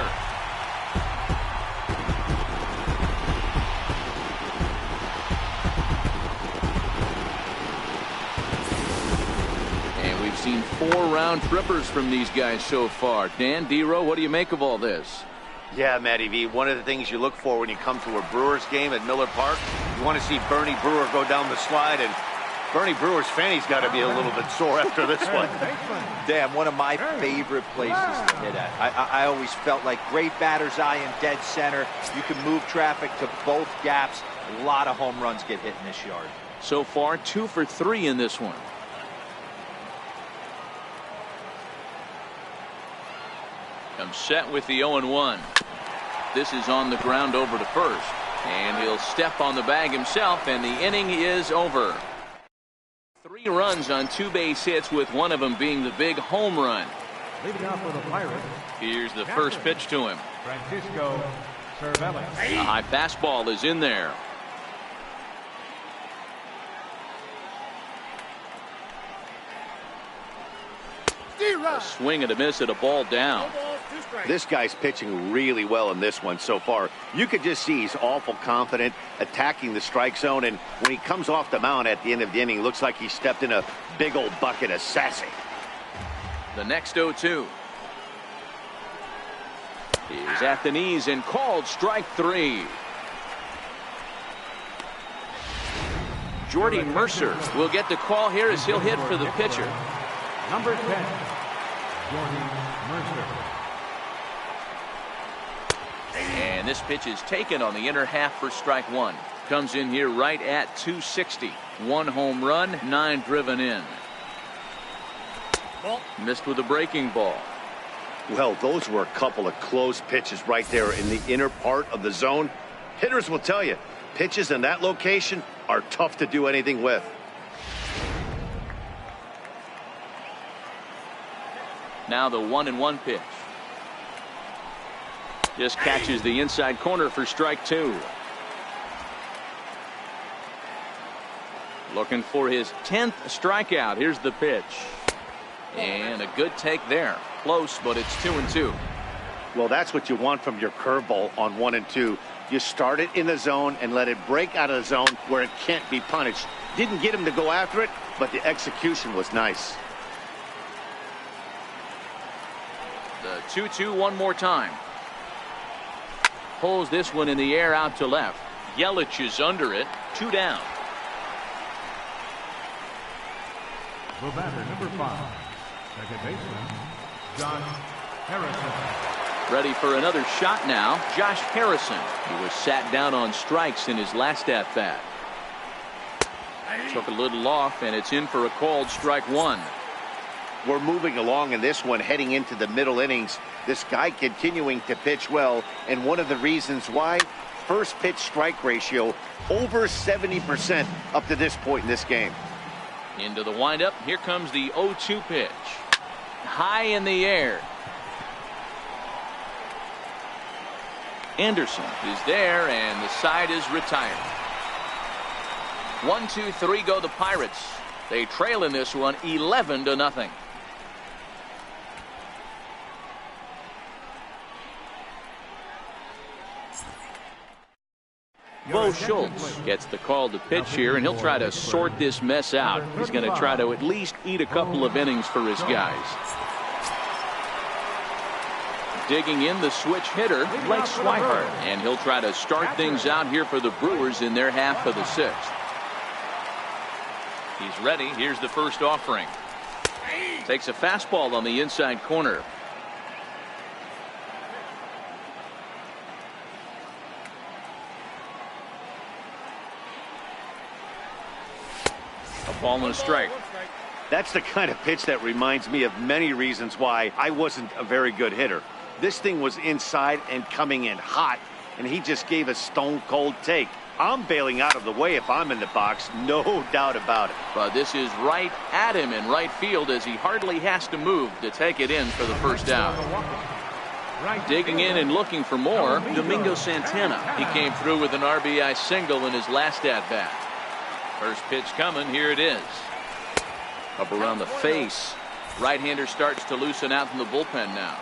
And we've seen 4 round trippers from these guys so far. Dan, D-Row, what do you make of all this? Yeah, Matty V, one of the things you look for when you come to a Brewers game at Miller Park, you want to see Bernie Brewer go down the slide, and Bernie Brewer's fanny's got to be a little bit sore after this one. Damn, one of my favorite places to hit at. I always felt like great batter's eye in dead center. You can move traffic to both gaps. A lot of home runs get hit in this yard. So far, 2 for 3 in this one. Comes set with the 0-1. This is on the ground over to first. And he'll step on the bag himself, and the inning is over. 3 runs on 2 base hits, with one of them being the big home run. Leading off for the Pirates. Here's the first pitch to him. Francisco Cervelli. A high fastball is in there. A swing and a miss at a ball down. This guy's pitching really well in this one so far. You could just see he's awful confident attacking the strike zone, and when he comes off the mound at the end of the inning, looks like he stepped in a big old bucket of sassy. The next 0-2 is at the knees and called strike 3. Jordy Mercer will get the call here as he'll hit for the pitcher. Number 10, Jordy Mercer. And this pitch is taken on the inner half for strike 1. Comes in here right at 260. 1 home run, 9 driven in. Missed with a breaking ball. Well, those were a couple of close pitches right there in the inner part of the zone. Hitters will tell you, pitches in that location are tough to do anything with. Now the 1-1 pitch. Just catches the inside corner for strike 2. Looking for his 10th strikeout. Here's the pitch. And a good take there. Close, but it's 2-2. Well, that's what you want from your curveball on 1 and 2. You start it in the zone and let it break out of the zone where it can't be punished. Didn't get him to go after it, but the execution was nice. The 2-2 one more time. Pulls this one in the air out to left. Yelich is under it. 2 down. The batter, number 5, second baseman, Josh Harrison. Ready for another shot now. Josh Harrison. He was sat down on strikes in his last at-bat. Took a little off, and it's in for a called strike 1. We're moving along in this one, heading into the middle innings. This guy continuing to pitch well, and one of the reasons why, first pitch strike ratio over 70% up to this point in this game. Into the windup. Here comes the 0-2 pitch. High in the air. Anderson is there, and the side is retired. 1-2-3 go the Pirates. They trail in this one 11-0. Bo Schultz gets the call to pitch here, and he'll try to sort this mess out. He's going to try to at least eat a couple of innings for his guys. Digging in, the switch hitter, Blake Swihart, and he'll try to start things out here for the Brewers in their half of the 6th. He's ready. Here's the first offering. Takes a fastball on the inside corner. Ball and a strike. That's the kind of pitch that reminds me of many reasons why I wasn't a very good hitter. This thing was inside and coming in hot, and he just gave a stone-cold take. I'm bailing out of the way if I'm in the box, no doubt about it. But this is right at him in right field as he hardly has to move to take it in for the first out. Digging in and looking for more, Domingo Santana. He came through with an RBI single in his last at-bat. First pitch coming, here it is. Up around the face. Right-hander starts to loosen out in the bullpen now.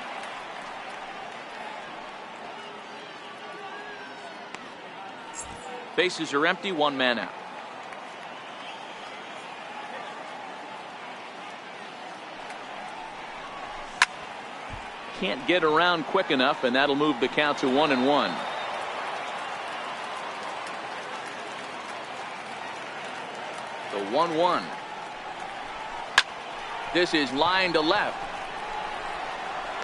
Bases are empty, one man out. Can't get around quick enough, and that'll move the count to 1-1. The 1-1. This is line to left.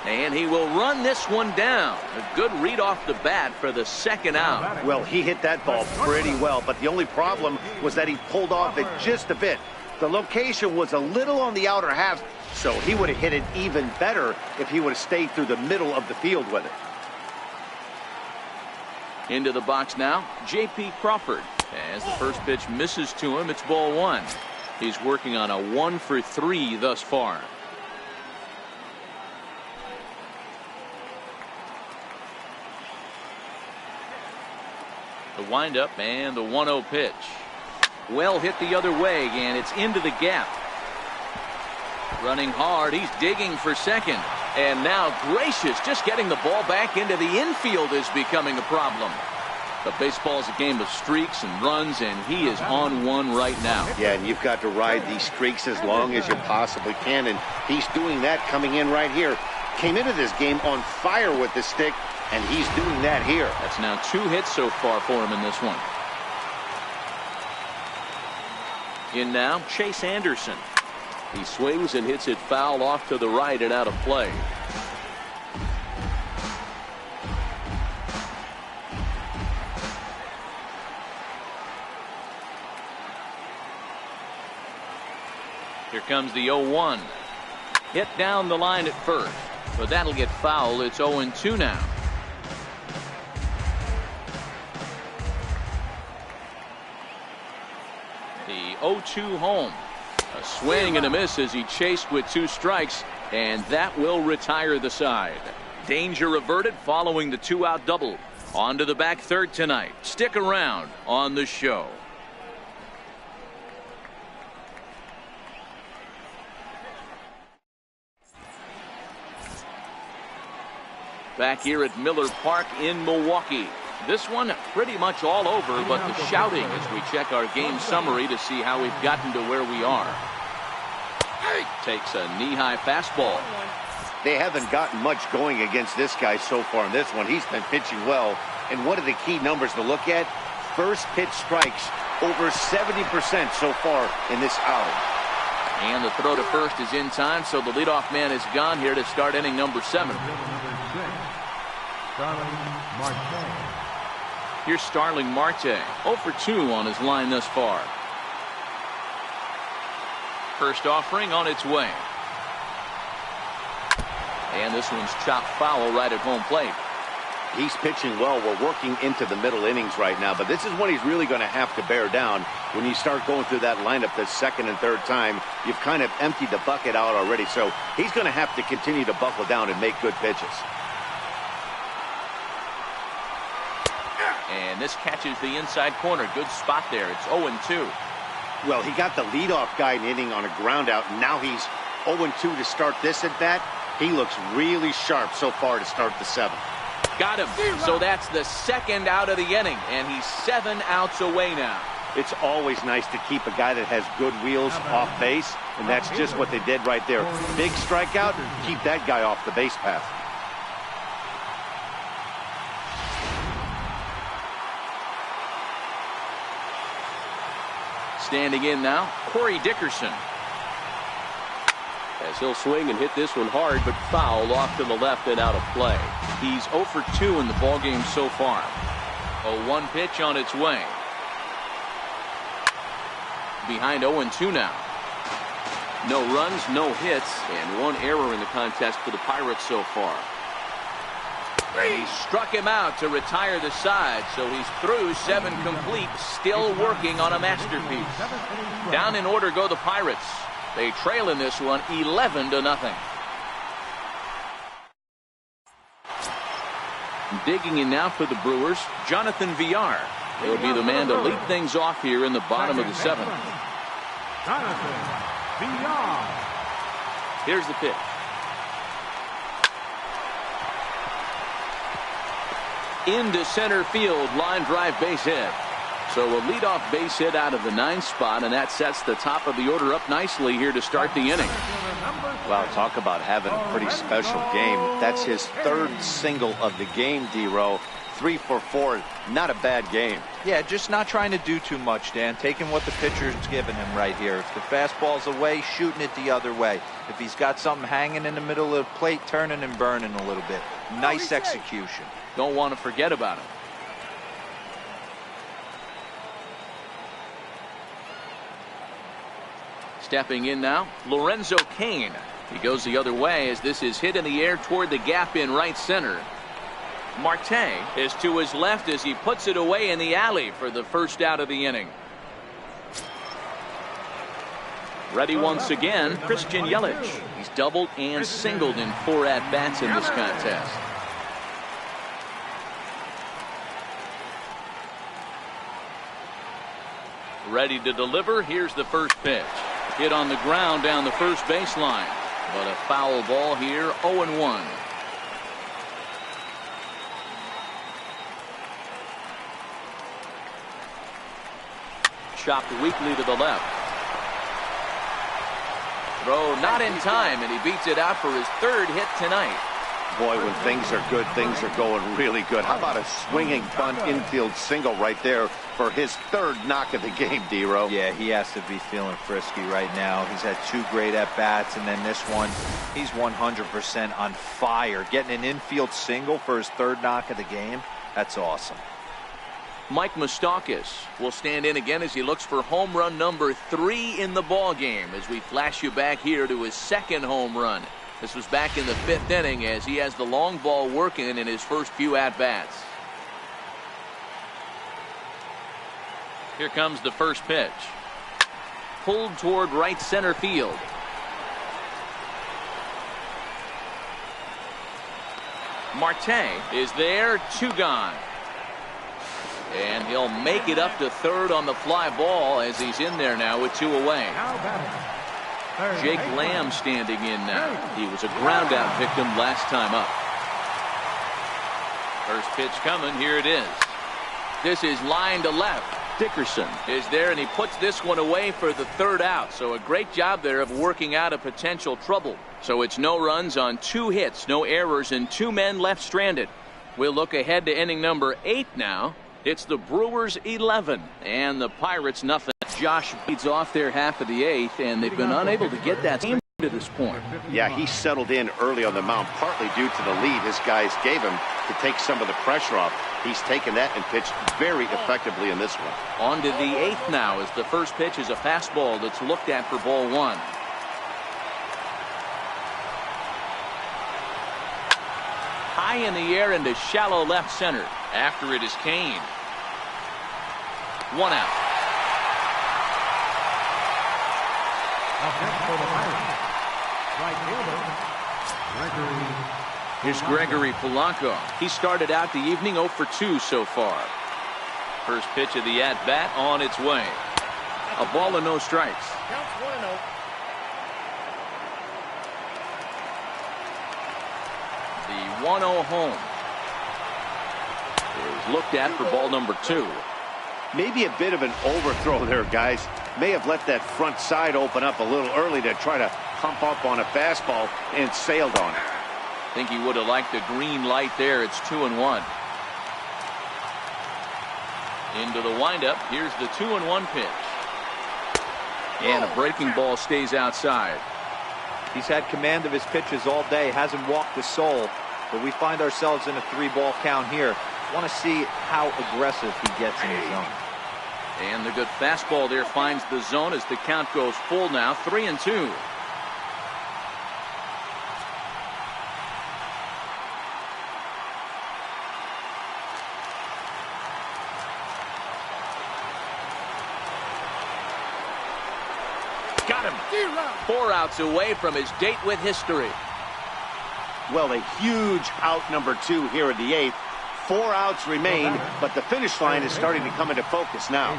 And he will run this one down. A good read off the bat for the second out. Well, he hit that ball pretty well, but the only problem was that he pulled off it just a bit. The location was a little on the outer half, so he would have hit it even better if he would have stayed through the middle of the field with it. Into the box now, J.P. Crawford. As the first pitch misses to him, it's ball one. He's working on a 1-for-3 thus far. The windup and the 1-0 pitch. Well hit the other way, and it's into the gap. Running hard, he's digging for second. And now gracious, just getting the ball back into the infield is becoming a problem. But baseball is a game of streaks and runs, and he is on one right now. Yeah, and you've got to ride these streaks as long as you possibly can, and he's doing that coming in right here. Came into this game on fire with the stick, and he's doing that here. That's now 2 hits so far for him in this one. In now, Chase Anderson. He swings and hits it foul off to the right and out of play. Here comes the 0-1. Hit down the line at first, but that'll get foul. It's 0-2 now. The 0-2 home. A swing and a miss as he chased with 2 strikes, and that will retire the side. Danger averted following the 2-out double. On to the back third tonight. Stick around on the show. Back here at Miller Park in Milwaukee. This one pretty much all over, but the shouting as we check our game summary to see how we've gotten to where we are. Takes a knee-high fastball. They haven't gotten much going against this guy so far in this one. He's been pitching well, and one of the key numbers to look at, first pitch strikes, over 70% so far in this outing. And the throw to first is in time, so the leadoff man is gone here to start inning number 7. Here's Starling Marte, 0 for 2 on his line thus far. First offering on its way. And this one's chopped foul right at home plate. He's pitching well. We're working into the middle innings right now, but this is when he's really going to have to bear down. When you start going through that lineup the second and third time, you've kind of emptied the bucket out already, so he's going to have to continue to buckle down and make good pitches. And this catches the inside corner. Good spot there. It's 0-2. Well, he got the leadoff guy hitting on a ground out. Now he's 0-2 to start this at bat. He looks really sharp so far to start the 7th. Got him. So that's the second out of the inning, and he's 7 outs away now. It's always nice to keep a guy that has good wheels off base, and that's just what they did right there. Big strikeout, keep that guy off the base path. Standing in now, Corey Dickerson. As he'll swing and hit this one hard, but foul off to the left and out of play. He's 0 for 2 in the ballgame so far. A 1 pitch on its way. behind 0-2 now. No runs, no hits, and one error in the contest for the Pirates so far. He struck him out to retire the side, so he's through 7 complete, still working on a masterpiece. Down in order go the Pirates. They trail in this one 11-0. Digging in now for the Brewers, Jonathan Villar. He'll be the man to lead things off here in the bottom of the 7th. Jonathan Villar. Here's the pitch. Into center field, line drive base hit. So a leadoff base hit out of the 9th spot, and that sets the top of the order up nicely here to start the inning. Wow, talk about having a pretty special game. That's his 3rd single of the game, D-Row. 3 for 4, not a bad game. Yeah, just not trying to do too much, Dan. Taking what the pitcher's giving him right here. If the fastball's away, shooting it the other way. If he's got something hanging in the middle of the plate, turning and burning a little bit. Nice execution. Don't want to forget about him. Stepping in now, Lorenzo Cain. He goes the other way as this is hit in the air toward the gap in right center. Marte is to his left as he puts it away in the alley for the first out of the inning. Ready once again, Christian Yelich. He's doubled and singled in 4 at-bats in this contest. Ready to deliver. Here's the first pitch. Hit on the ground down the first baseline. But a foul ball here, 0-1. Chopped weakly to the left. Throw not in time, and he beats it out for his 3rd hit tonight. Boy, when things are good, things are going really good. How about a swinging bunt infield single right there for his 3rd knock of the game, D-Row? Yeah, he has to be feeling frisky right now. He's had 2 great at-bats, and then this one, he's 100% on fire. Getting an infield single for his 3rd knock of the game, that's awesome. Mike Moustakas will stand in again as he looks for home run number 3 in the ball game as we flash you back here to his 2nd home run. This was back in the 5th inning as he has the long ball working in his first few at-bats. Here comes the first pitch. Pulled toward right center field. Marte is there, 2 gone. And he'll make it up to 3rd on the fly ball as he's in there now with 2 away. Jake Lamb standing in now. He was a ground out victim last time up. First pitch coming. Here it is. This is line to left. Dickerson is there, and he puts this one away for the 3rd out. So a great job there of working out a potential trouble. So it's no runs on 2 hits, no errors, and 2 men left stranded. We'll look ahead to inning number 8 now. It's the Brewers 11 and the Pirates nothing. Josh beats off their half of the 8th, and they've been unable to get that team to this point. Yeah, he settled in early on the mound, partly due to the lead his guys gave him to take some of the pressure off. He's taken that and pitched very effectively in this one. On to the 8th now as the first pitch is a fastball that's looked at for ball 1. High in the air into shallow left center. After it is Cain. 1 out. Here's Gregory Polanco. He started out the evening 0 for 2 so far. First pitch of the at-bat on its way. A ball and no strikes. Counts 1-0. The 1-0 home is looked at for ball number 2. Maybe a bit of an overthrow there, guys. May have let that front side open up a little early to try to pump up on a fastball and sailed on it. I think he would have liked the green light there. It's 2-1. Into the windup. Here's the 2-1 pitch. And a breaking ball stays outside. He's had command of his pitches all day. Hasn't walked a soul. But we find ourselves in a 3-ball count here. Want to see how aggressive he gets in his zone. And the good fastball there finds the zone as the count goes full now, 3-2. Got him. 4 outs away from his date with history. Well, a huge out number 2 here in the 8th. 4 outs remain, but the finish line is starting to come into focus now.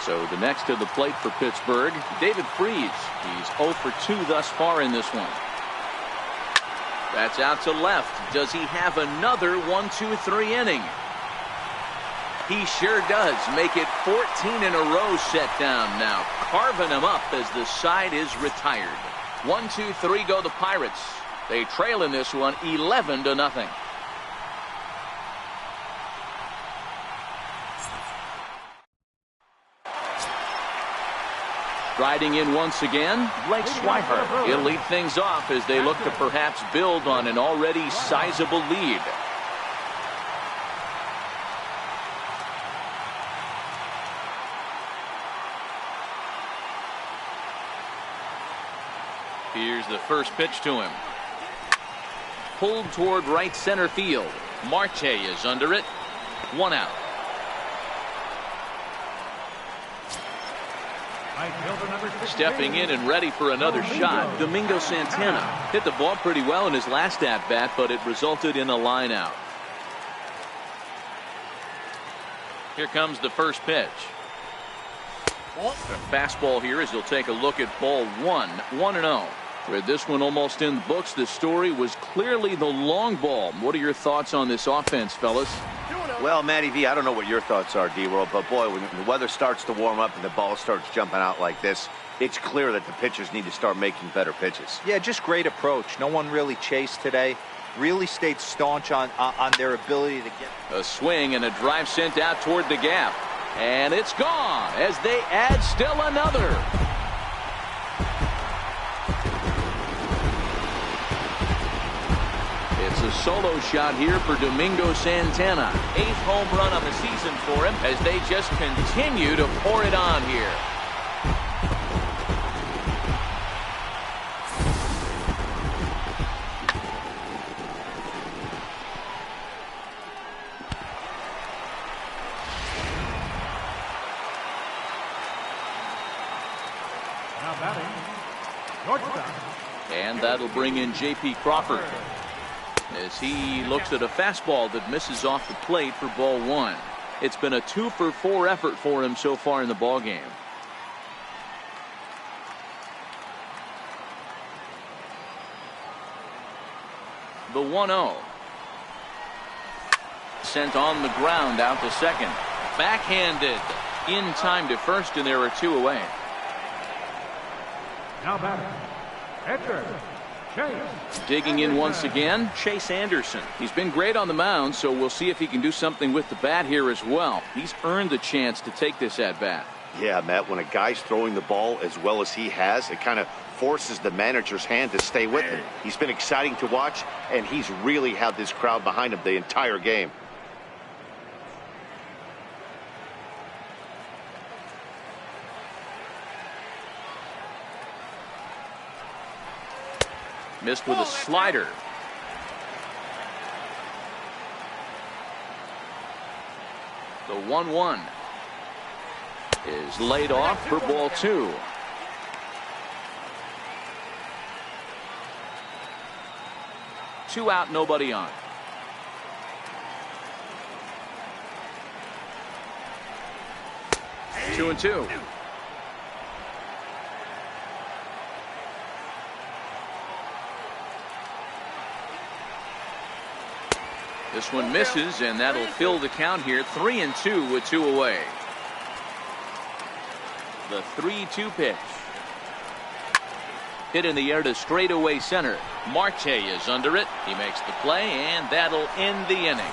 So the next to the plate for Pittsburgh, David Freese. He's 0 for 2 thus far in this one. That's out to left. Does he have another 1-2-3 inning? He sure does. Make it 14 in a row set down now. Carving him up as the side is retired. 1-2-3 go the Pirates. They trail in this one 11-0. Riding in once again, Blake Swihart. He'll lead things off as they look to perhaps build on an already sizable lead. Here's the first pitch to him. Pulled toward right center field. Marte is under it. 1 out. Stepping in and ready for another shot, Domingo Santana. Hit the ball pretty well in his last at-bat, but it resulted in a line out. Here comes the first pitch. A fastball here as he'll take a look at ball 1, 1-0. With this one almost in the books, the story was clearly the long ball. What are your thoughts on this offense, fellas? Well, Matty V, I don't know what your thoughts are, D-World, but boy, when the weather starts to warm up and the ball starts jumping out like this, it's clear that the pitchers need to start making better pitches. Yeah, just great approach. No one really chased today. Really stayed staunch on their ability to get. A swing and a drive sent out toward the gap. And it's gone as they add still another. It's a solo shot here for Domingo Santana. 8th home run on the season for him as they just continue to pour it on here. And that'll bring in J.P. Crawford as he looks at a fastball that misses off the plate for ball 1. It's been a 2-for-4 effort for him so far in the ball game. The 1-0. Sent on the ground out to second. Backhanded in time to first, and there are 2 away. Now batting, Edgar Chase. Digging in once again, Chase Anderson. He's been great on the mound, so we'll see if he can do something with the bat here as well. He's earned the chance to take this at bat. Yeah, Matt, when a guy's throwing the ball as well as he has, it kind of forces the manager's hand to stay with him. He's been exciting to watch, and he's really had this crowd behind him the entire game. Missed with a slider. The 1-1 is laid off for ball 2. Two out, nobody on. Two and two. This one misses, and that'll fill the count here. 3-2 with 2 away. The 3-2 pitch. Hit in the air to straightaway center. Marte is under it. He makes the play, and that'll end the inning.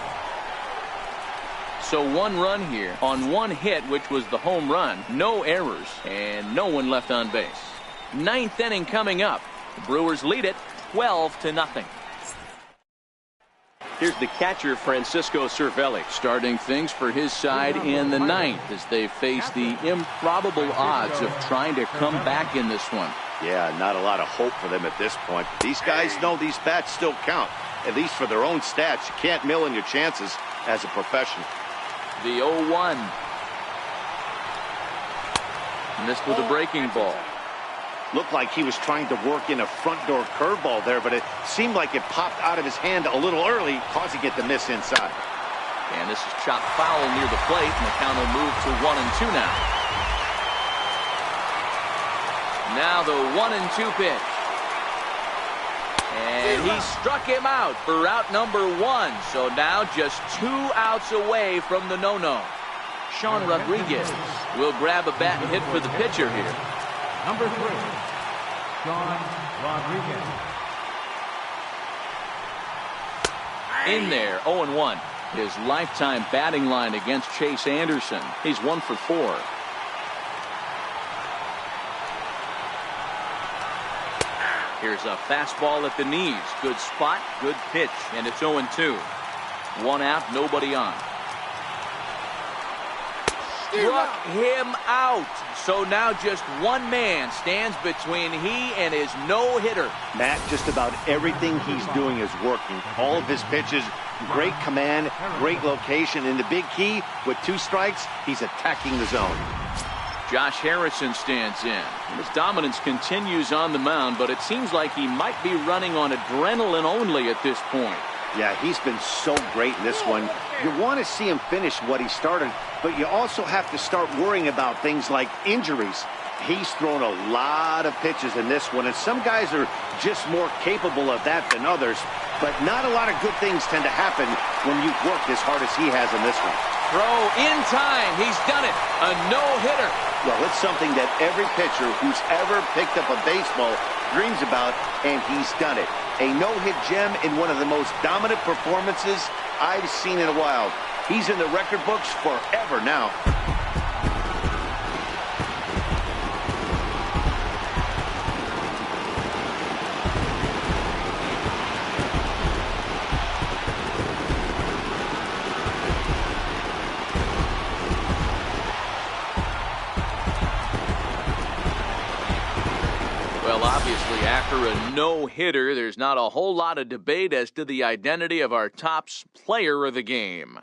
So 1 run here on 1 hit, which was the home run. No errors, and no one left on base. 9th inning coming up. The Brewers lead it 12-0. Here's the catcher, Francisco Cervelli. Starting things for his side in the ninth as they face the improbable odds of trying to come back in this one. Yeah, not a lot of hope for them at this point. These guys know these bats still count, at least for their own stats. You can't mill in your chances as a professional. The 0-1. Missed with a breaking ball. Looked like he was trying to work in a front door curveball there, but it seemed like it popped out of his hand a little early, causing it to miss inside. And this is chopped foul near the plate, and the count will move to 1-2 now. Now the 1-2 pitch. And he struck him out for out number 1. So now just 2 outs away from the no-no. Sean Rodriguez will grab a bat and hit for the pitcher here. Number 3, Sean Rodriguez. In there, 0-1. His lifetime batting line against Chase Anderson. He's 1 for 4. Here's a fastball at the knees. Good spot, good pitch, and it's 0-2. 1 out, nobody on. Struck him out. So now just 1 man stands between he and his no-hitter. Matt, just about everything he's doing is working. All of his pitches, great command, great location. And the big key, with 2 strikes, he's attacking the zone. Josh Harrison stands in. His dominance continues on the mound, but it seems like he might be running on adrenaline only at this point. Yeah, he's been so great in this one. You want to see him finish what he started, but you also have to start worrying about things like injuries. He's thrown a lot of pitches in this one, and some guys are just more capable of that than others, but not a lot of good things tend to happen when you've worked as hard as he has in this one. Throw in time. He's done it. A no-hitter. Well, it's something that every pitcher who's ever picked up a baseball dreams about, and he's done it. A no-hit gem in one of the most dominant performances I've seen in a while. He's in the record books forever now. Well, obviously, after a no-hitter, there's not a whole lot of debate as to the identity of our top player of the game.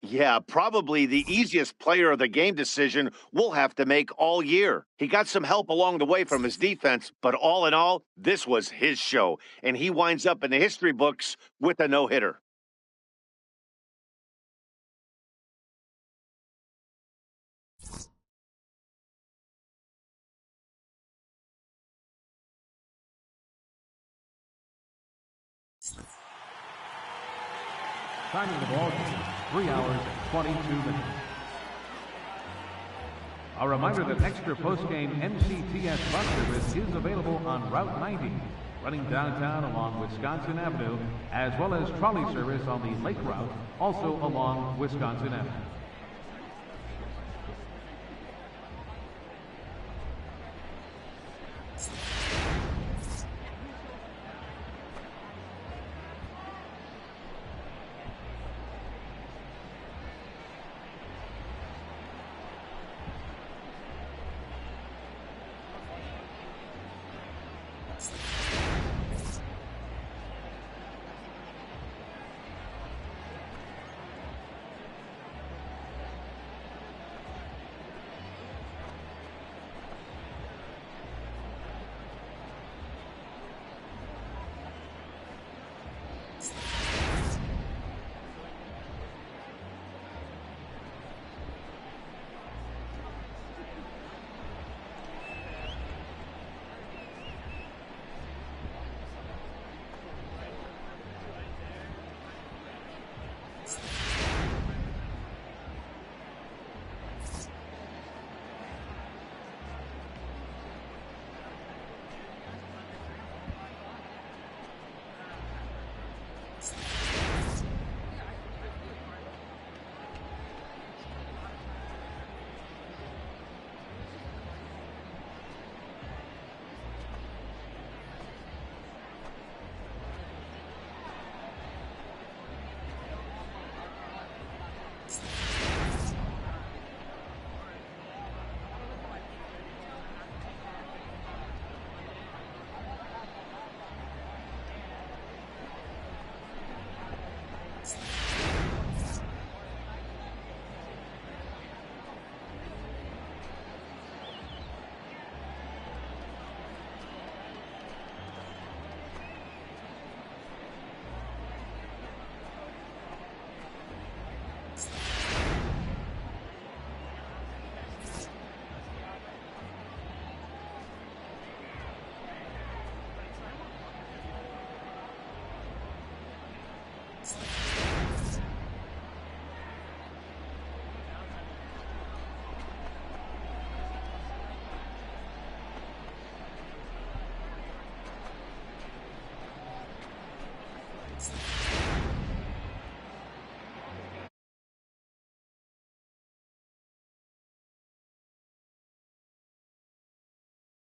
Yeah, probably the easiest player of the game decision we'll have to make all year. He got some help along the way from his defense, but all in all, this was his show, and he winds up in the history books with a no-hitter. Time of the ball game, 3 hours and 22 minutes. A reminder that extra post-game NCTS bus service is available on Route 90, running downtown along Wisconsin Avenue, as well as trolley service on the Lake Route, also along Wisconsin Avenue.